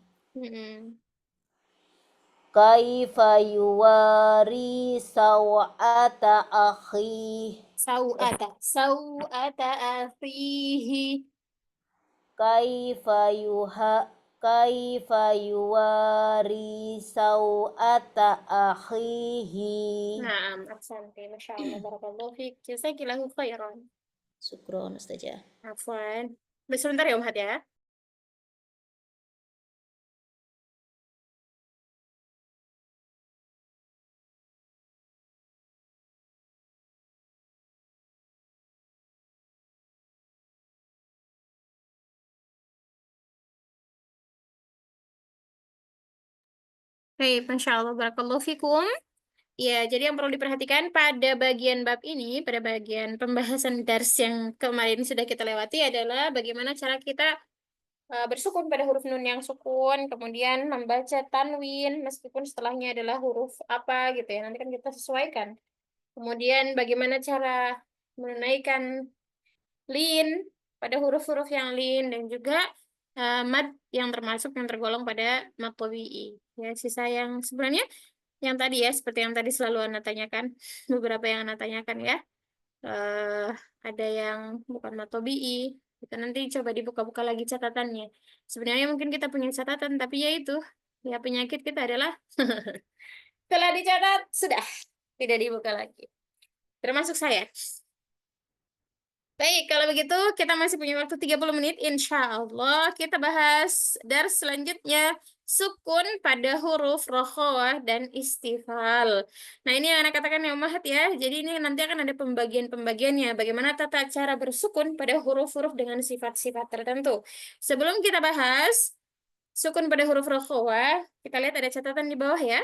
kaifa yuwari sawata akhi Sau'ata akhihi. kaifa yuwari sawata akhihi Naam, ahsanti. Masya Allah, barakallahu fiik. Jazakillahu khairan. Syukron Ustazah. Afwan. Sebentar ya, Umhat ya. Baik, Masya Allah, barakallahu fikum. Ya, jadi yang perlu diperhatikan pada bagian bab ini, pada bagian pembahasan dars yang kemarin sudah kita lewati adalah bagaimana cara kita bersukun pada huruf nun yang sukun, kemudian membaca tanwin meskipun setelahnya adalah huruf apa gitu ya. Nanti kan kita sesuaikan. Kemudian bagaimana cara menunaikan lin pada huruf-huruf yang lin dan juga mad yang tergolong pada mad tabi'i. Ya, sisa yang sebenarnya yang tadi ya, seperti yang tadi selalu Anda tanyakan, beberapa yang Anda tanyakan ya. Ada yang bukan mad tabi'i. Kita nanti coba dibuka-buka lagi catatannya. Sebenarnya mungkin kita punya catatan, tapi ya itu, ya penyakit kita adalah telah dicatat, sudah tidak dibuka lagi. Termasuk saya. Baik, kalau begitu kita masih punya waktu 30 menit. Insya Allah kita bahas dars selanjutnya. Sukun pada huruf rokhawah dan istifal. Nah, ini yang anak katakan ya Ummahat ya. Jadi ini nanti akan ada pembagian-pembagiannya. Bagaimana tata cara bersukun pada huruf-huruf dengan sifat-sifat tertentu. Sebelum kita bahas sukun pada huruf rokhawah, kita lihat ada catatan di bawah ya.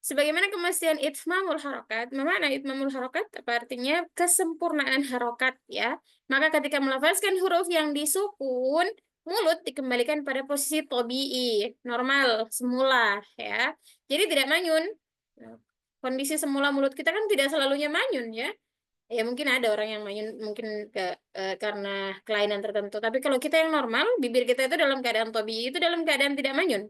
Sebagaimana kemestian itmamul harokat, mana itmamul harokat? Apa artinya kesempurnaan harokat ya. Maka ketika melafazkan huruf yang disukun, mulut dikembalikan pada posisi tobi'i, normal, semula ya. Jadi tidak manyun. Kondisi semula mulut kita kan tidak selalunya manyun ya. Ya mungkin ada orang yang manyun mungkin karena kelainan tertentu. Tapi kalau kita yang normal, bibir kita itu dalam keadaan tobi'i, itu dalam keadaan tidak manyun.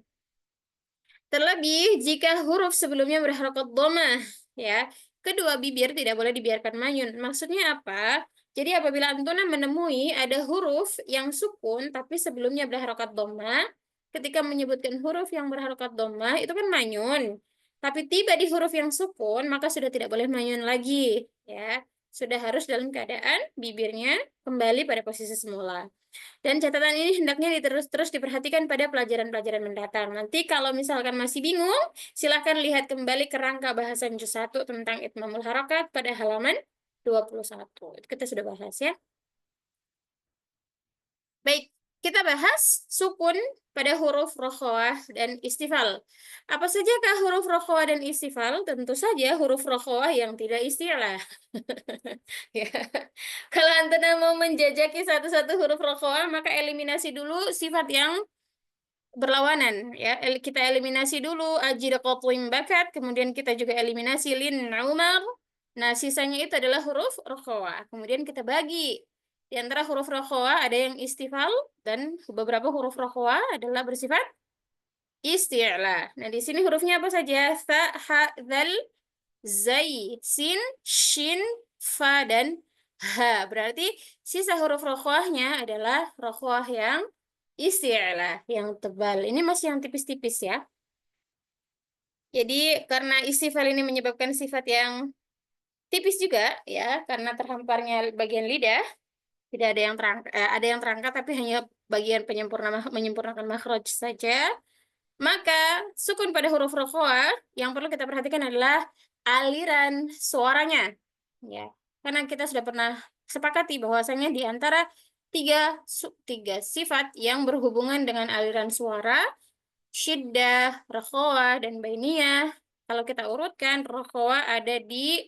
Terlebih jika huruf sebelumnya berharokat dhammah, ya. Kedua bibir tidak boleh dibiarkan manyun. Maksudnya apa? Jadi apabila antuna menemui ada huruf yang sukun tapi sebelumnya berharokat dhammah, ketika menyebutkan huruf yang berharokat dhammah itu kan manyun. Tapi tiba di huruf yang sukun, maka sudah tidak boleh manyun lagi, ya. sudah harus dalam keadaan bibirnya kembali pada posisi semula. Dan catatan ini hendaknya terus diperhatikan pada pelajaran-pelajaran mendatang. Nanti kalau misalkan masih bingung, silahkan lihat kembali kerangka bahasan juz 1 tentang itmamul harakat pada halaman 21. Itu kita sudah bahas ya. Baik, kita bahas sukun pada huruf rokhawah dan istifal. Apa sajakah huruf rokhawah dan istifal? Tentu saja huruf rokhawah yang tidak istilah. Ya. Kalau Antena mau menjajaki satu-satu huruf rokhawah, maka eliminasi dulu sifat yang berlawanan. Ya. Kita eliminasi dulu ajid qatwim bakat, kemudian kita juga eliminasi lin umar. Nah, sisanya itu adalah huruf rokhawah. Kemudian kita bagi. Di antara huruf rokhawah ada yang istifal dan beberapa huruf rokhawah adalah bersifat isti'la. Nah, di sini hurufnya apa saja? Tha, ha, dzal, zai, sin, shin, fa, dan ha. Berarti sisa huruf rokhawahnya adalah rokhawah yang isti'la, yang tebal. Ini masih yang tipis-tipis ya. Jadi karena istifal ini menyebabkan sifat yang tipis juga ya, karena terhamparnya bagian lidah. Tidak ada yang ada yang terangkat tapi hanya bagian menyempurnakan makhraj saja. Maka sukun pada huruf rokhawah yang perlu kita perhatikan adalah aliran suaranya. Ya, karena kita sudah pernah sepakati bahwasanya di antara tiga sifat yang berhubungan dengan aliran suara, syiddah, rokhawah, dan bainiyah. Kalau kita urutkan, rokhawah ada di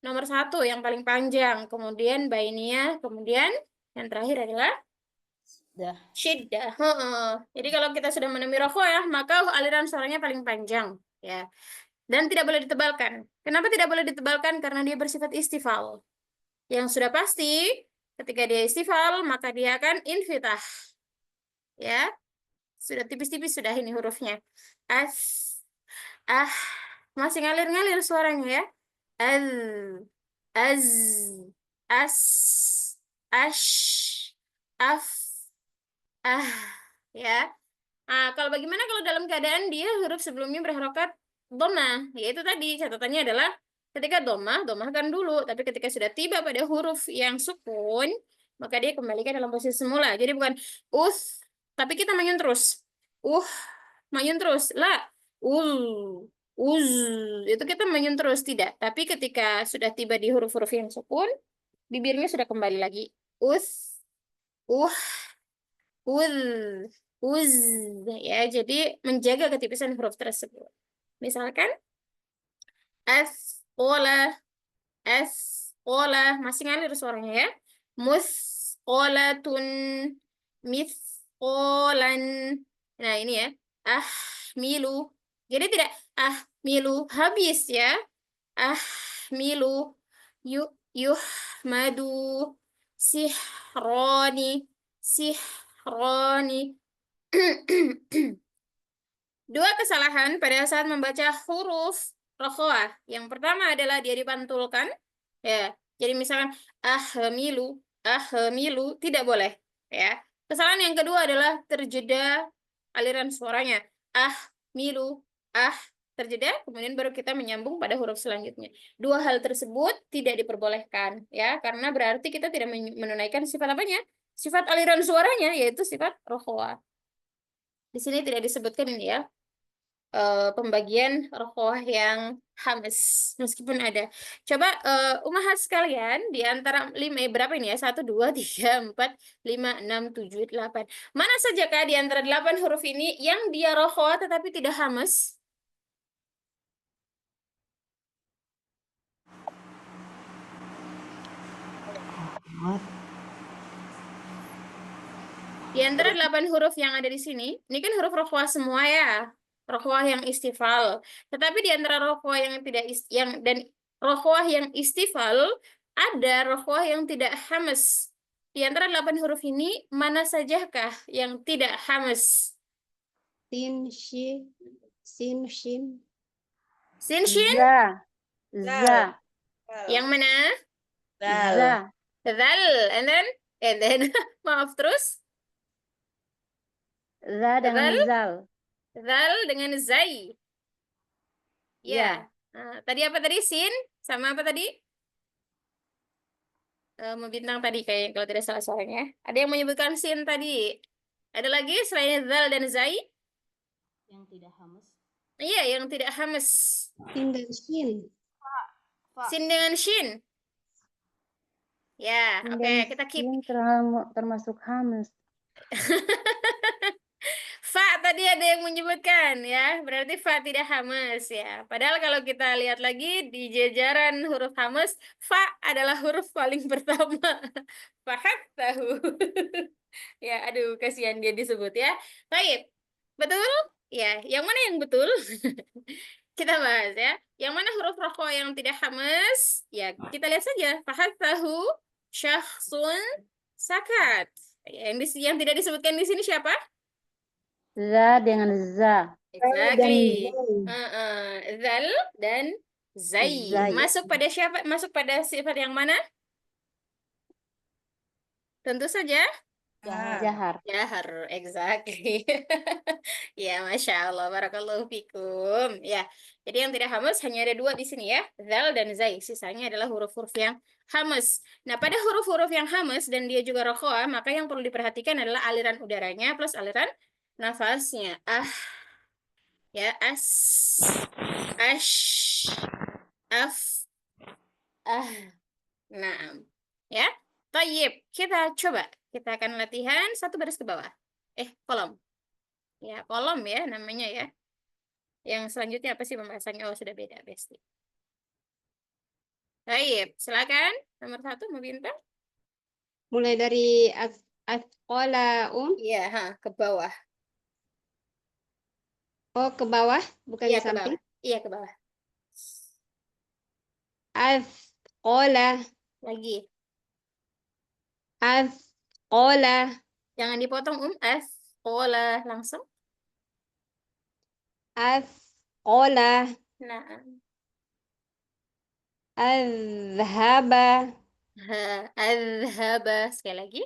nomor 1 yang paling panjang, kemudian bainiyah, kemudian yang terakhir adalah Dah. syiddah. Jadi kalau kita sudah menemui rokhawah, maka aliran suaranya paling panjang, ya. Dan tidak boleh ditebalkan. Kenapa tidak boleh ditebalkan? Karena dia bersifat istifal. Yang sudah pasti, ketika dia istifal, maka dia akan infitah. Ya, sudah tipis-tipis sudah ini hurufnya. Masih ngalir-ngalir suaranya ya. Az, as, ash, af, ya. Nah, kalau bagaimana kalau dalam keadaan dia huruf sebelumnya berharokat dhammah, yaitu tadi catatannya adalah ketika dhammah kan dulu, tapi ketika sudah tiba pada huruf yang sukun, maka dia kembalikan dalam posisi semula. Jadi bukan tapi kita manyun terus. Manyun terus. La, uz, itu kita manyun terus, tidak. Tapi ketika sudah tiba di huruf-huruf yang sukun, bibirnya sudah kembali lagi. Uz, uz, ya. Jadi menjaga ketipisan huruf tersebut. Misalkan ola, masih ngalir suaranya ya. Musqolatun, misqolan. Nah ini ya. Milu. Jadi tidak milu habis ya. Milu madu sihroni. Dua kesalahan pada saat membaca huruf rokhawah. Yang pertama adalah dia dipantulkan. Ya. Jadi misalkan ahmilu tidak boleh. Ya. Kesalahan yang kedua adalah terjeda aliran suaranya. Ahmilu, terjeda, kemudian baru kita menyambung pada huruf selanjutnya. Dua hal tersebut tidak diperbolehkan, ya, karena berarti kita tidak menunaikan sifat apanya? Sifat aliran suaranya, yaitu sifat rokhawah. Di sini tidak disebutkan ini ya, pembagian rokhawah yang hamas, meskipun ada. Coba umahat sekalian, di antara 5, berapa ini ya? 1, 2, 3, 4, 5, 6, 7, 8. Mana sajakah di antara 8 huruf ini yang dia rokhawah tetapi tidak hamas? Di antara 8 huruf yang ada di sini, ini kan huruf rokhawah semua ya, rokhawah yang istifal. Tetapi di antara rokhawah yang tidak dan rokhawah yang istifal, ada rokhawah yang tidak hamas. Di antara 8 huruf ini, mana sajakah yang tidak hamas? Sin, shin, sin, shin. Sin, shin? Za. Yang mana? Za. Zal. And then, maaf terus. Za dengan zal. Zal dengan zai. Ya. Tadi apa tadi? Sin sama apa tadi? membintang tadi kayak kalau tidak salah suaranya. Ada yang menyebutkan sin tadi. Ada lagi selain zal dan zai? Yang tidak hamas. Iya, yang tidak hamas. Sin dan shin. Fa. Sin dengan shin. Ya, Sin oke, dan kita keep. shin termasuk hamas. Fa tadi ada yang menyebutkan ya, berarti fa tidak hamas ya. Padahal kalau kita lihat lagi di jajaran huruf hamas, fa adalah huruf paling pertama. Faham tahu. Ya, aduh, kasihan dia disebut ya. Baik, betul? Ya, yang mana yang betul? Kita bahas ya. Yang mana huruf rokok yang tidak hamas? Ya, kita lihat saja. Faham tahu syakhsun sakat. Ya, yang tidak disebutkan di sini siapa? Za dengan za. Exactly. Zal dan zai. Zai. Masuk pada siapa? Masuk pada sifat yang mana? Tentu saja Jahar. jahar. Exactly. Ya, Masya Allah. Barakallahu fikum. Ya, jadi yang tidak hamas hanya ada dua di sini ya. Zal dan zai. Sisanya adalah huruf-huruf yang hamas. Nah, pada huruf-huruf yang hamas dan dia juga rokoah, maka yang perlu diperhatikan adalah aliran udaranya plus aliran nafasnya. Ya, ash, af, nah, ya. Tayyib, kita coba. Kita akan latihan satu baris ke bawah. Kolom. Ya, kolom ya namanya ya. Yang selanjutnya apa sih pembahasannya? Oh, sudah beda, Besti. Tayyib, silakan. Nomor 1, mau bintang? Mulai dari asqala Iya, ke bawah. Oh, ke bawah, bukan Iya, di ke bawah. samping. Iya, ke bawah. Asqala, Lagi. asqala, Jangan dipotong, sekolah langsung. asqala, Nah, azhaba, azhaba. Sekali lagi.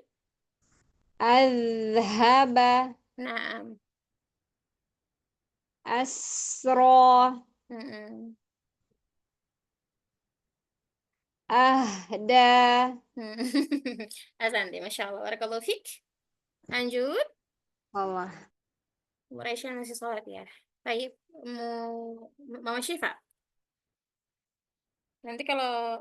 azhaba, Nah, asra, mm-mm. ahda. Asante, Masya Allah. Barakallahu fiik. Lanjut. Allah. Muraisyan masih sholat ya. Baik, Mama Syifa. Nanti kalau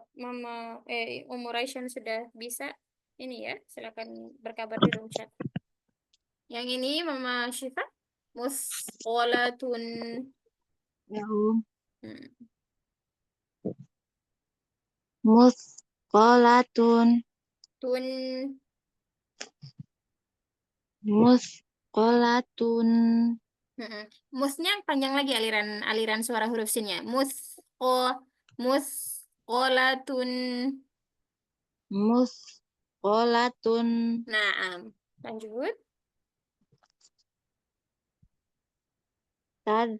Umur Aisyah sudah bisa, ini ya, silakan berkabar di room chat. Yang ini Mama Syifa, musqolatun. Ya, Hmm. Musqolatun. Tun. Musqolatun. Musnya panjang lagi aliran suara huruf sinnya. Musqolatun. Musqolatun. Nah, lanjut. Taz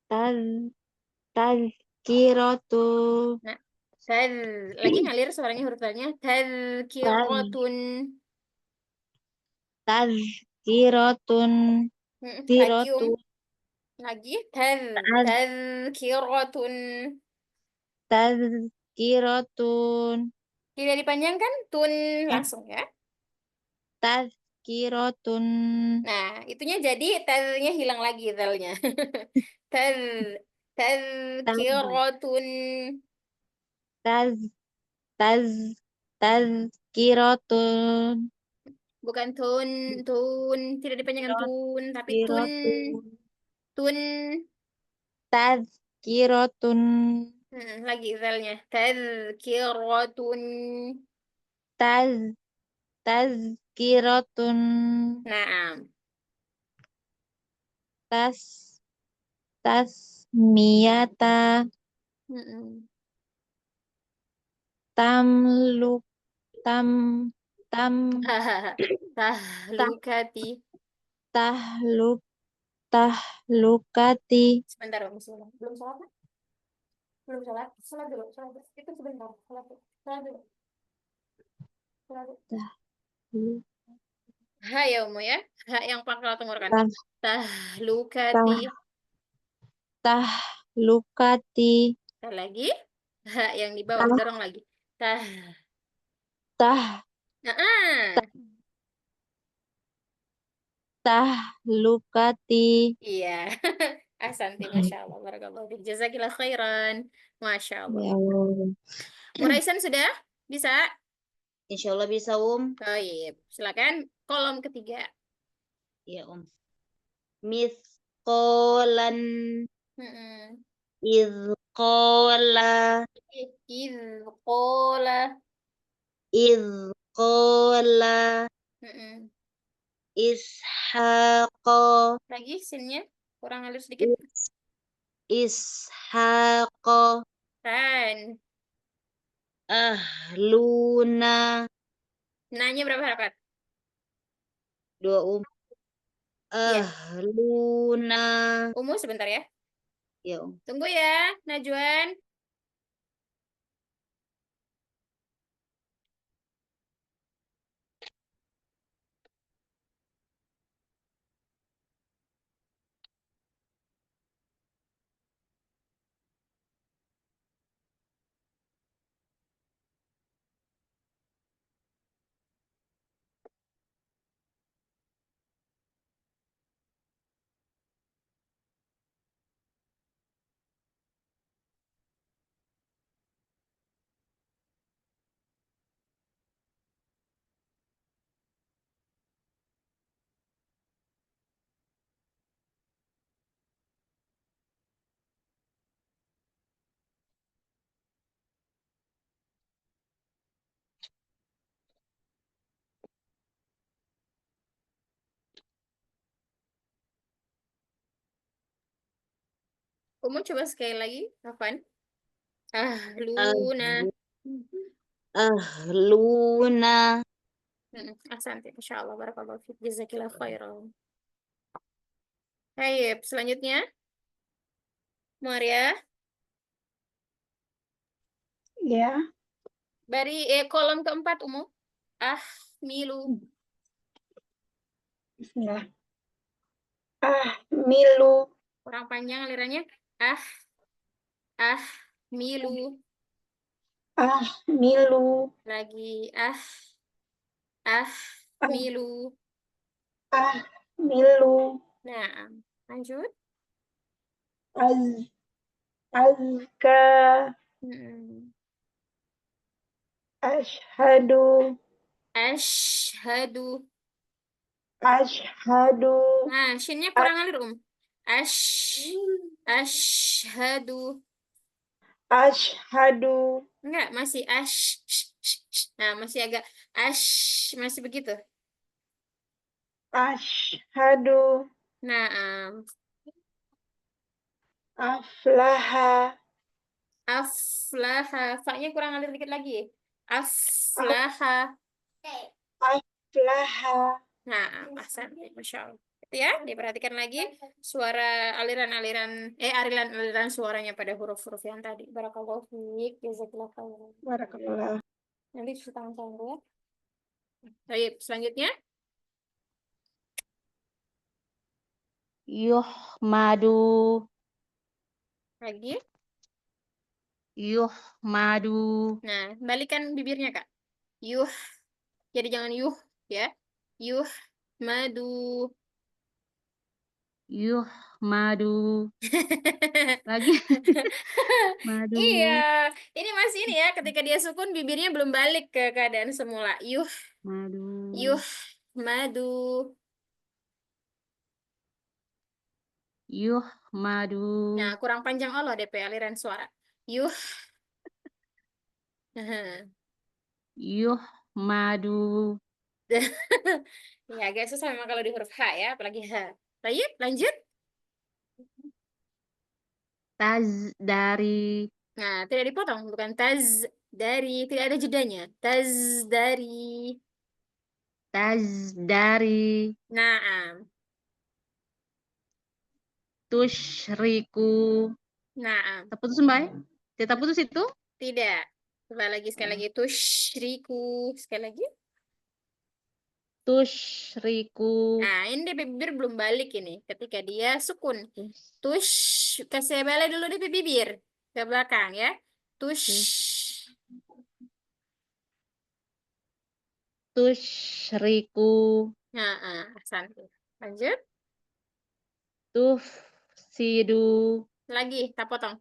taz tazkiratu. Nah, lagi ngalir suaranya huruf tanya. Tazkiratun. Tazkiratun. Lagi Tiratu. lagi Taz tazkiratun. Tazkiratun. Tidak dipanjangkan, tun langsung ya. Tazkiratun. Nah, itunya jadi taznya hilang lagi zalnya. Taz tazkiratun. Taz taz Tazkiratun. Bukan tun, tidak dipanjangkan tun, tapi Tazkiratun. tun. Tazkiratun. Lagi zalnya. Tazkiratun. Taz Tazkiratun. Nah, Tasmiyata. Tamluk tam tam tahlukati. tahluk tahlukati. Sebentar, bismillah. Belum sholat kan? Belum sholat? Sholat dulu, sholat dulu. Itu sebentar, sholat dulu. Sholat dulu. Sholat dulu. Tahlu- Ha ya Umu ya. Ha yang pangkal tenggorokan. tah- Tahlukati. Tahlukati. Sekali lagi. Ha yang di bawah, dorong lagi. Tah Nah, tahlukati. iya. Ahsanti, Masya Allah. Barakallahu fiik. Jazakillah khairan. Masya Allah. Ya Allah. Muraisan sudah? Bisa? Insya Allah bisa, Baik. Silakan. Kolom ketiga. Ya, Misqalan Mm-mm. izqala Idh qala. izqala Mm-mm. ishaqa Lagi sinnya kurang halus sedikit. ishaqa Tan. ahluna Nanya berapa harakat? 2 Iya. ahluna Sebentar ya. ya Tunggu ya, Najwan. Coba sekali lagi. Kapan? Luna. ahluna Ahsanti, Masya Allah. Barakallahu fiik. Jazakillah khairan. Baik, selanjutnya. Maria. Ya. Kolom keempat, Milu. Bismillah. Milu. Kurang panjang alirannya. Milu. Milu. Lagi. Milu. Milu. Nah, lanjut. Azka. Mm. Ashhadu. Ashhadu. Ashhadu. Nah, shinnya kurang alir, Ashhadu. Ashhadu. Enggak, masih Nah, masih agak masih begitu. Ashhadu. Nah, Aflaha. aflaha. Fa-nya kurang alir dikit lagi. Aflaha. Aflaha. Nah, ahsan. Masya Allah. Itu ya, diperhatikan lagi suara aliran-aliran suaranya pada huruf-huruf yang tadi. Barakallahu fiik, jazakallahu khairan. Barakallah. Nanti cuci tangan saya dulu ya. Baik, selanjutnya. Yuhmadu. Lagi. Yuhmadu. Nah, balikan bibirnya, Kak. Yuh. Jadi jangan yuh, ya. Yuh, madu. Yuhmadu. Lagi. Madu. Iya, ini masih ini ya. Ketika dia sukun, bibirnya belum balik ke keadaan semula. Madu. Madu. Yuhmadu. Nah, kurang panjang Allah DP aliran suara. Yuh. Yuhmadu. Ya, agak susah memang kalau di huruf H ya, apalagi H. Baik, lanjut. Taz dari. Nah, tidak dipotong, bukan taz dari, tidak ada jedanya. Taz dari. Taz dari. Nah, Tusyriku. nah, Terputus, Mbak? Tidak putus itu? tidak. Coba lagi sekali lagi. Tusyriku. Sekali lagi. Tusyriku. Nah, ini DP bibir belum balik ini. Ketika dia sukun. Tush. Kasih balik dulu DP bibir. Ke belakang ya. Tush. tusyriku Nah, ahsan. Lanjut. tufsidu Lagi, tak potong.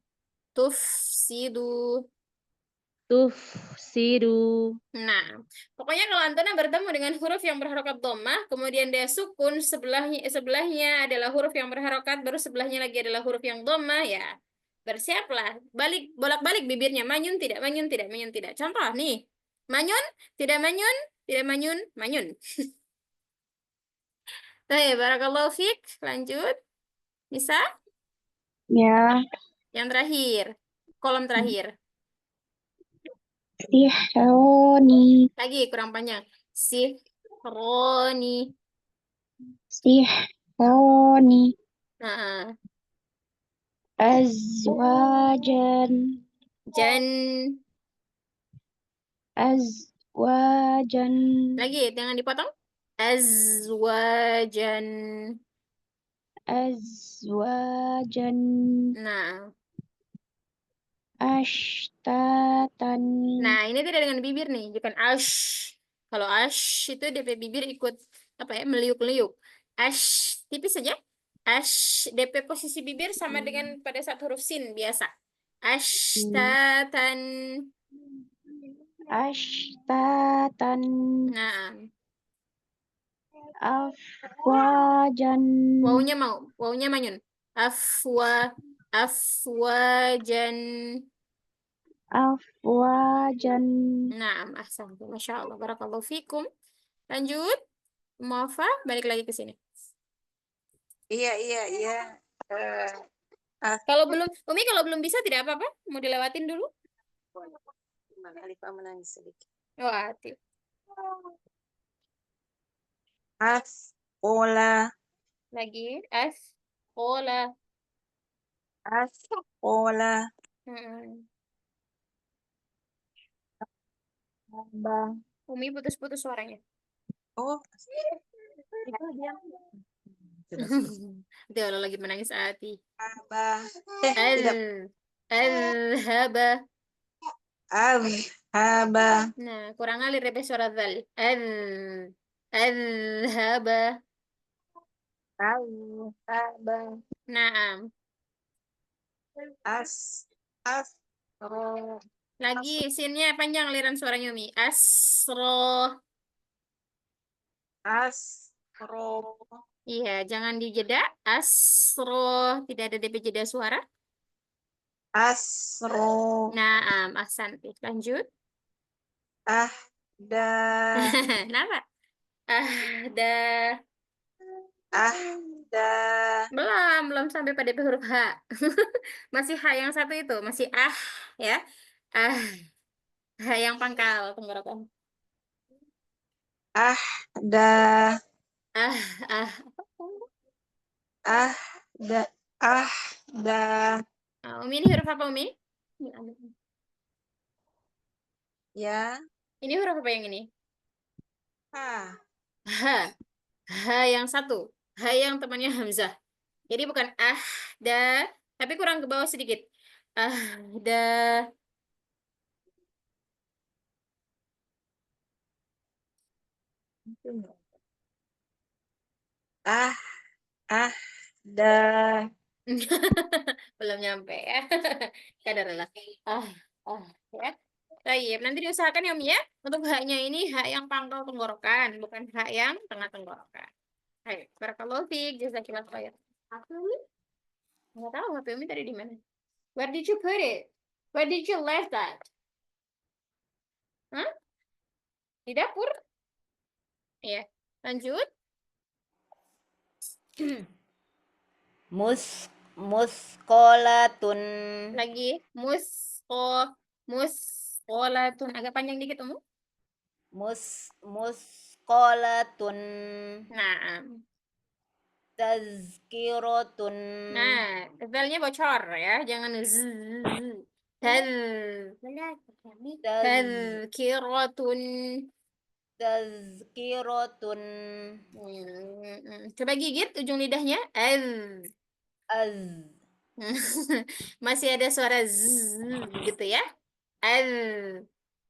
Tufsidu. tufsidu Nah, pokoknya kalau Antona bertemu dengan huruf yang berharokat dhammah, kemudian dia sukun, sebelahnya adalah huruf yang berharokat, baru sebelahnya lagi adalah huruf yang dhammah, ya bersiaplah. Bolak-balik bibirnya, manyun tidak, manyun tidak, manyun tidak. Contoh nih, manyun, tidak manyun, tidak manyun, manyun. Baik, barakallahu fiik. Lanjut. Bisa? Ya. Yang terakhir. Kolom terakhir. Sihroni. Lagi, kurang panjang. Sihroni. Sihroni. Nah, Azwajan. jan. Azwajan. Lagi, jangan dipotong. Azwajan. Azwajan. Nah, Ashtatan. nah ini tidak dengan bibir nih, bukan ash. Kalau ash itu DP bibir ikut apa ya, meliuk-liuk. Ash tipis saja. Ash DP posisi bibir sama dengan pada saat huruf sin biasa. Ashtatan. Ashtatan. Nah, Afwajan. wawunya manyun. Afwajan. Afwajan. Nah, ahsan. Masya Allah. Barakallahu fikum. Lanjut. Muafa, balik lagi ke sini. Iya. Kalau belum bisa tidak apa-apa. Mau dilewatin dulu. Alifah menangis sedikit. Oh, hati. Asqola. Lagi. Sekolah. Asqola. Bang. Umi putus-putus suaranya. Oh, Itu dia. Dia kalau lagi menangis hati. abah. Tidak. Al-haba. Abah. Nah, kurang alir repes suara zal. Al-haba. Abang. Nah, Asro. lagi sinnya panjang aliran suaranya Umi. Asro. Asro. Iya, jangan dijeda. Asro. Tidak ada DP jeda suara. Asro. Nah, ahsan. Lanjut. Ahda. Kenapa? Ahda. Ahda. Belum sampai pada huruf H. Masih H yang satu itu, masih ya. H yang pangkal tenggorokan. Ahda. Ah. Ahda. Ahda. Umi ini huruf apa Umi? Ya. Ini huruf apa yang ini? Ah. H. H yang satu. H yang temannya Hamzah. Jadi bukan da, tapi kurang ke bawah sedikit. Da. Da. Belum nyampe ya. Kadarlah. Ya. Baik, nanti diusahakan ya Umi ya. Untuk haknya ini hak yang pangkal tenggorokan, bukan hak yang tengah tenggorokan. Baik, barakallahu fiik, jazakillah khair. Apa Umi? Nggak tahu HP Umi tadi di mana. Where did you put it? Where did you left that? Hah? Di dapur? Iya. Lanjut. Muskolatun. Lagi. Muskolatun. Agak panjang dikit, Umu. Muskolatun. Nah. Tazkiratun. Nah, tebalnya bocor ya, jangan tazkiratun. Tazkiratun. Coba gigit ujung lidahnya. Masih ada suara z gitu ya.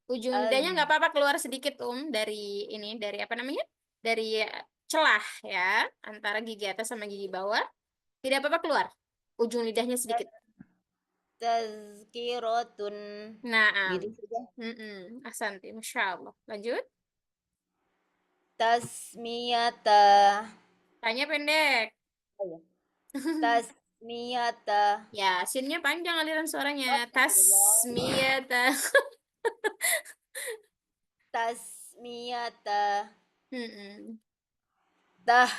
Ujung lidahnya nggak apa-apa keluar sedikit dari ini, dari apa namanya? Dari celah ya, antara gigi atas sama gigi bawah. Tidak apa-apa keluar. Ujung lidahnya sedikit. Tazkiratun. Nah, Gitu saja. Ahsanti, Masya Allah. Lanjut. Tasmiyata. Tanya pendek. Oh ya. Tasmiyata. Ya, sinnya panjang aliran suaranya. Astagfirullah. Tasmiyata. Tasmiyata. Mm-mm. Tah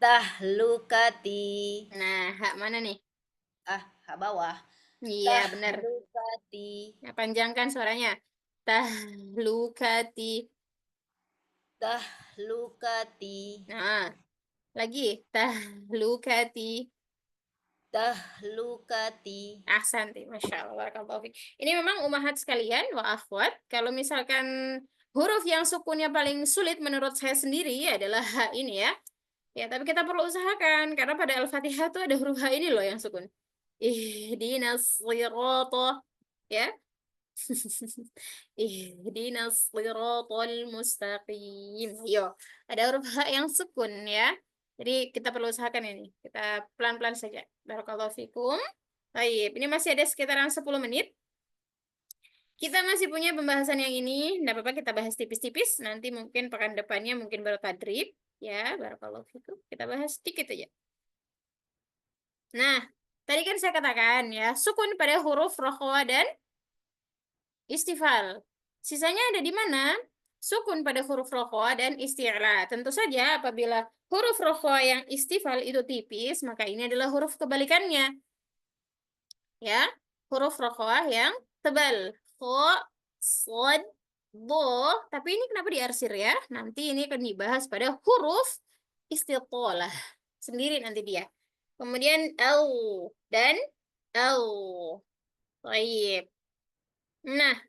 tahlukati. Nah, hak mana nih? Hak bawah. Iya, benar. Tahlukati. Ya, panjangkan suaranya. Tahlukati. Tahlukati. Nah, lagi. Tahlukati. Tahlukati. Ahsanti, Masya Allah. Barakallahu fiik. Ini memang umahat sekalian, wa akhwat. Kalau misalkan huruf yang sukunnya paling sulit menurut saya sendiri adalah H ini ya. Ya, tapi kita perlu usahakan. Karena pada Al-Fatihah tuh ada huruf H ini loh yang sukun. Ihdinas sirata. Ya. Ihdinas siratal mustaqim. Yo, ada huruf H yang sukun ya. Jadi kita perlu usahakan ini. Kita pelan-pelan saja. Barakallahu fikum. Baik, ini masih ada sekitaran 10 menit. Kita masih punya pembahasan yang ini. Nggak apa-apa kita bahas tipis-tipis. Nanti mungkin pekan depannya mungkin baru tadrib. Ya, barakallahu fikum. Kita bahas sedikit aja. Nah, tadi kan saya katakan ya, sukun pada huruf rokhwa dan istifal. Sisanya ada di mana? Sukun pada huruf rokhwa dan isti'la. Tentu saja apabila huruf rokhwa yang istifal itu tipis, maka ini adalah huruf kebalikannya. Ya, huruf rokhwa yang tebal. Kho, sod, do. Tapi ini kenapa diarsir ya? Nanti ini akan dibahas pada huruf istitolah. Sendiri nanti dia. Kemudian L dan L. Baik. Nah,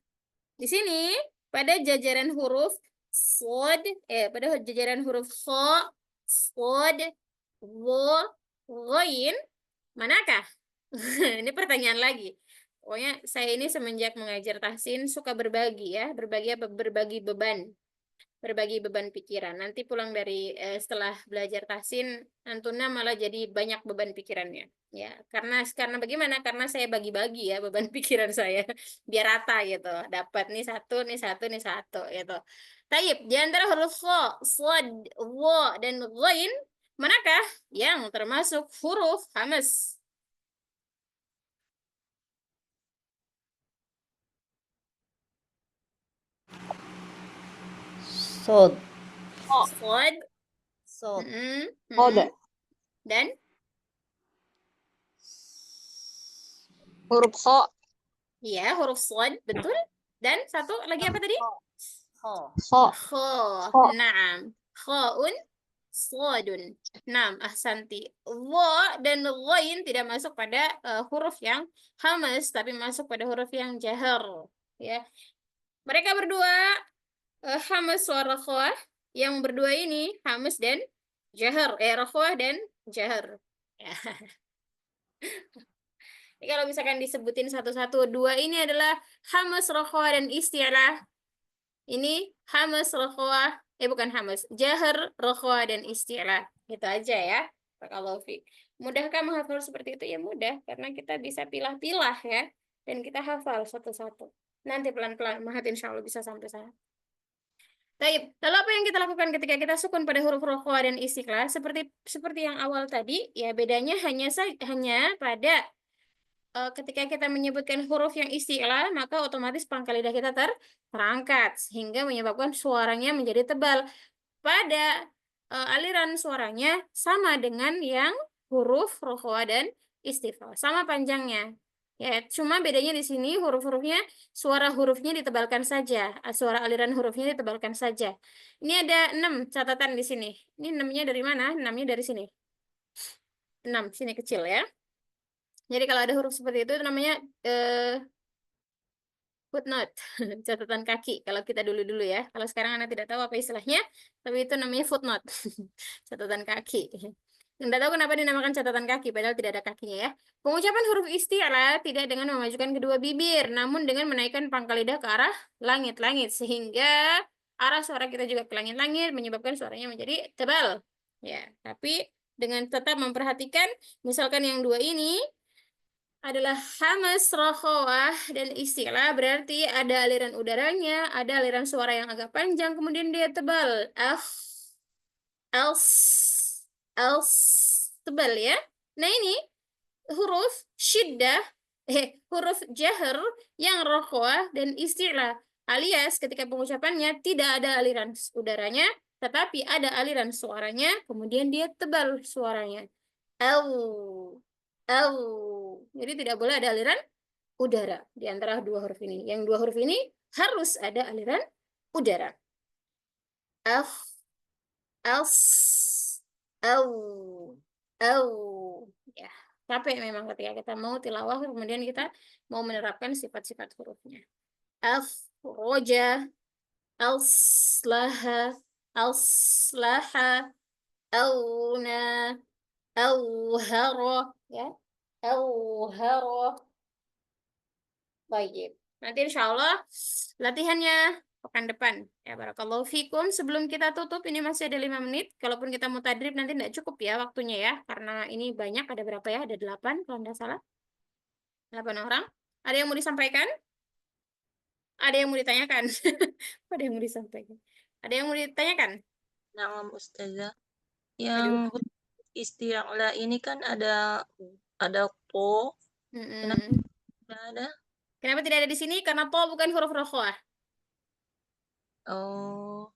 di sini pada jajaran huruf pada jajaran huruf kho, sod, wo, ghain, manakah? Ini pertanyaan lagi. Pokoknya saya ini semenjak mengajar tahsin suka berbagi ya, berbagi apa? Berbagi beban pikiran. Nanti pulang dari setelah belajar tahsin, Antuna malah jadi banyak beban pikirannya. Ya, karena bagaimana? Karena saya bagi-bagi ya beban pikiran saya biar rata gitu. Dapat nih satu, nih satu, nih satu gitu. Taib, di antara huruf kho, shad, wo, dan ghain, manakah yang termasuk huruf hamas? Sod. Shad, Sod. Kode. dan Huruf kho. ya huruf shad, betul. Dan satu lagi apa tadi? Kho. Kho. Kho. Kho. Naam. Khoun, sodun. Naam, ahsanti. Wa dan ghain tidak masuk pada huruf yang hamas, tapi masuk pada huruf yang jahar. Ya. Mereka berdua hamas wa rakhwah. Yang berdua ini hamas dan jahar. Rakhwah dan jahar. Ya. Jadi kalau misalkan disebutin satu-satu, dua ini adalah hamas, rakhwah, dan isti'lah. Ini hamas, rakhwah, bukan hamas, jahar, rakhwah, dan isti'lah. Gitu aja ya. Barakallahu fiik. Mudahkah menghafal seperti itu? Ya mudah, karena kita bisa pilah-pilah ya. Dan kita hafal satu-satu. Nanti pelan-pelan, mahat insya Allah bisa sampai sana. Baik, lalu apa yang kita lakukan ketika kita sukun pada huruf rakhwah dan isti'lah? Seperti yang awal tadi, ya bedanya hanya pada ketika kita menyebutkan huruf yang isti'lah, maka otomatis pangkal lidah kita terangkat sehingga menyebabkan suaranya menjadi tebal. Pada aliran suaranya sama dengan yang huruf rokhwa dan istifal, sama panjangnya. Ya, cuma bedanya di sini suara hurufnya ditebalkan saja, suara aliran hurufnya ditebalkan saja. Ini ada 6 catatan di sini. Ini 6-nya dari mana? 6-nya dari sini. 6 sini kecil ya. Jadi kalau ada huruf seperti itu namanya footnote, catatan kaki. Kalau kita dulu-dulu ya. Kalau sekarang anak tidak tahu apa istilahnya, tapi itu namanya footnote, catatan kaki. Nggak tahu kenapa dinamakan catatan kaki, padahal tidak ada kakinya ya. Pengucapan huruf isti'la tidak dengan memajukan kedua bibir, namun dengan menaikkan pangkal lidah ke arah langit-langit, sehingga arah suara kita juga ke langit-langit, menyebabkan suaranya menjadi tebal. Ya, tapi dengan tetap memperhatikan, misalkan yang dua ini adalah hamas, rokhawah, dan isti'la, berarti ada aliran udaranya, ada aliran suara yang agak panjang, kemudian dia tebal. Els, els, tebal ya. Nah ini huruf syiddah, huruf jahr yang rokhwah dan isti'la. Alias ketika pengucapannya tidak ada aliran udaranya, tetapi ada aliran suaranya, kemudian dia tebal suaranya. Au, au. Jadi tidak boleh ada aliran udara di antara dua huruf ini. Yang dua huruf ini harus ada aliran udara. Af, als, au, ya, capek memang ketika kita mau tilawah kemudian kita mau menerapkan sifat-sifat hurufnya. Afroja, alslaha, auna, auharo, ya, auharo. Baik, nanti insya Allah latihannya pekan depan. Ya, barakallahu fikum. Sebelum kita tutup, ini masih ada 5 menit. Kalaupun kita mau tadrib, nanti tidak cukup ya waktunya ya. Karena ini banyak, ada berapa ya? Ada 8, kalau tidak salah. 8 orang. Ada yang mau disampaikan? Ada yang mau ditanyakan? Ada yang mau disampaikan? Ada yang mau ditanyakan? Nah, Ustazah, Aduh. yang isti'la ini kan ada to, kenapa tidak ada? Kenapa tidak ada di sini? Karena to bukan huruf rokhwah. Oh,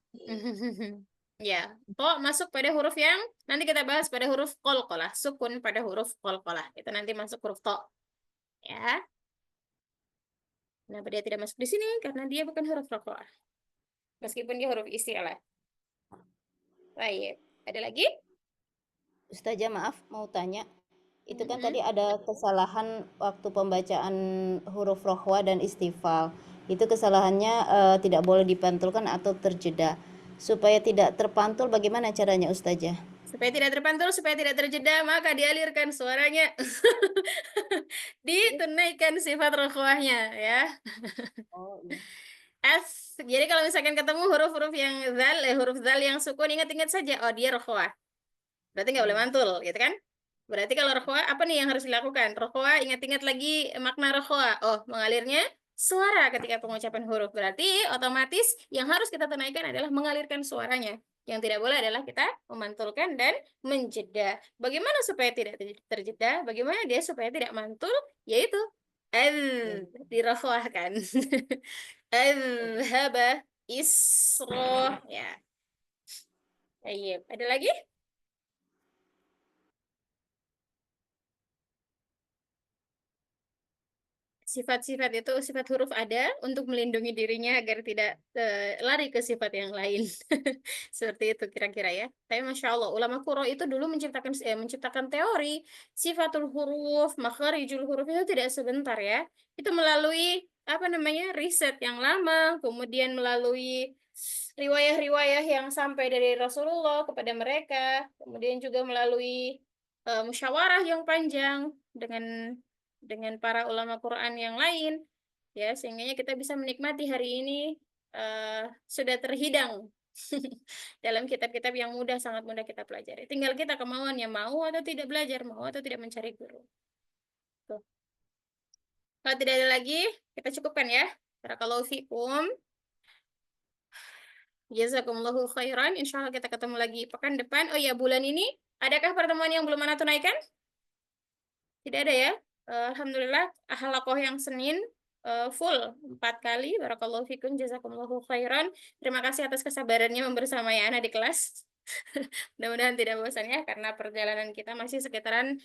Ya, to masuk pada huruf yang nanti kita bahas pada huruf qalqalah, sukun pada huruf qalqalah. Itu nanti masuk huruf to. Ya. Kenapa dia tidak masuk di sini? Karena dia bukan huruf rokhwah. Meskipun dia huruf isti'la. Baik. Ada lagi? Ustazah maaf mau tanya. Itu kan Mhm. tadi ada kesalahan waktu pembacaan huruf rokhwa dan istifal. Itu kesalahannya tidak boleh dipantulkan atau terjeda. Supaya tidak terpantul bagaimana caranya Ustazah? Supaya tidak terpantul, supaya tidak terjeda, maka dialirkan suaranya. Ditunaikan sifat rokhwahnya ya. Oh, iya. Jadi kalau misalkan ketemu huruf-huruf yang huruf zal yang sukun, ingat-ingat saja, oh dia rokhwah. Berarti nggak boleh mantul, gitu kan? Berarti kalau rokhwah, apa nih yang harus dilakukan? Rokhwah, ingat-ingat lagi makna rokhwah. Oh, mengalirnya suara ketika pengucapan huruf. Berarti otomatis yang harus kita tunaikan adalah mengalirkan suaranya. Yang tidak boleh adalah kita memantulkan dan menjeda. Bagaimana supaya tidak terjeda? Bagaimana dia supaya tidak mantul? Yaitu dirokhwahkan. Haba isro. Ya. Baik. Ada lagi? Sifat-sifat itu, sifat huruf ada untuk melindungi dirinya agar tidak lari ke sifat yang lain. Seperti itu kira-kira ya. Tapi Masya Allah, ulama Qurra itu dulu menciptakan teori sifatul huruf, makharijul huruf itu tidak sebentar ya. Itu melalui apa namanya riset yang lama, kemudian melalui riwayah-riwayah yang sampai dari Rasulullah kepada mereka, kemudian juga melalui musyawarah yang panjang dengan para ulama Quran yang lain, ya, sehingga kita bisa menikmati hari ini sudah terhidang dalam kitab-kitab yang mudah, sangat mudah kita pelajari. Tinggal kita kemauannya, mau atau tidak belajar, mau atau tidak mencari guru. Tuh. Kalau tidak ada lagi, kita cukupkan ya. Barakallahu fikum. Jazakumullahu khairan. Insya Allah kita ketemu lagi pekan depan. Oh ya, bulan ini adakah pertemuan yang belum Ana tunaikan? Tidak ada ya. Alhamdulillah, halaqah yang Senin full 4 kali. Barakallahu fikum, jazakumullahu khairan. Terima kasih atas kesabarannya membersamai Ana di kelas. Mudah-mudahan tidak bosan ya, karena perjalanan kita masih sekitaran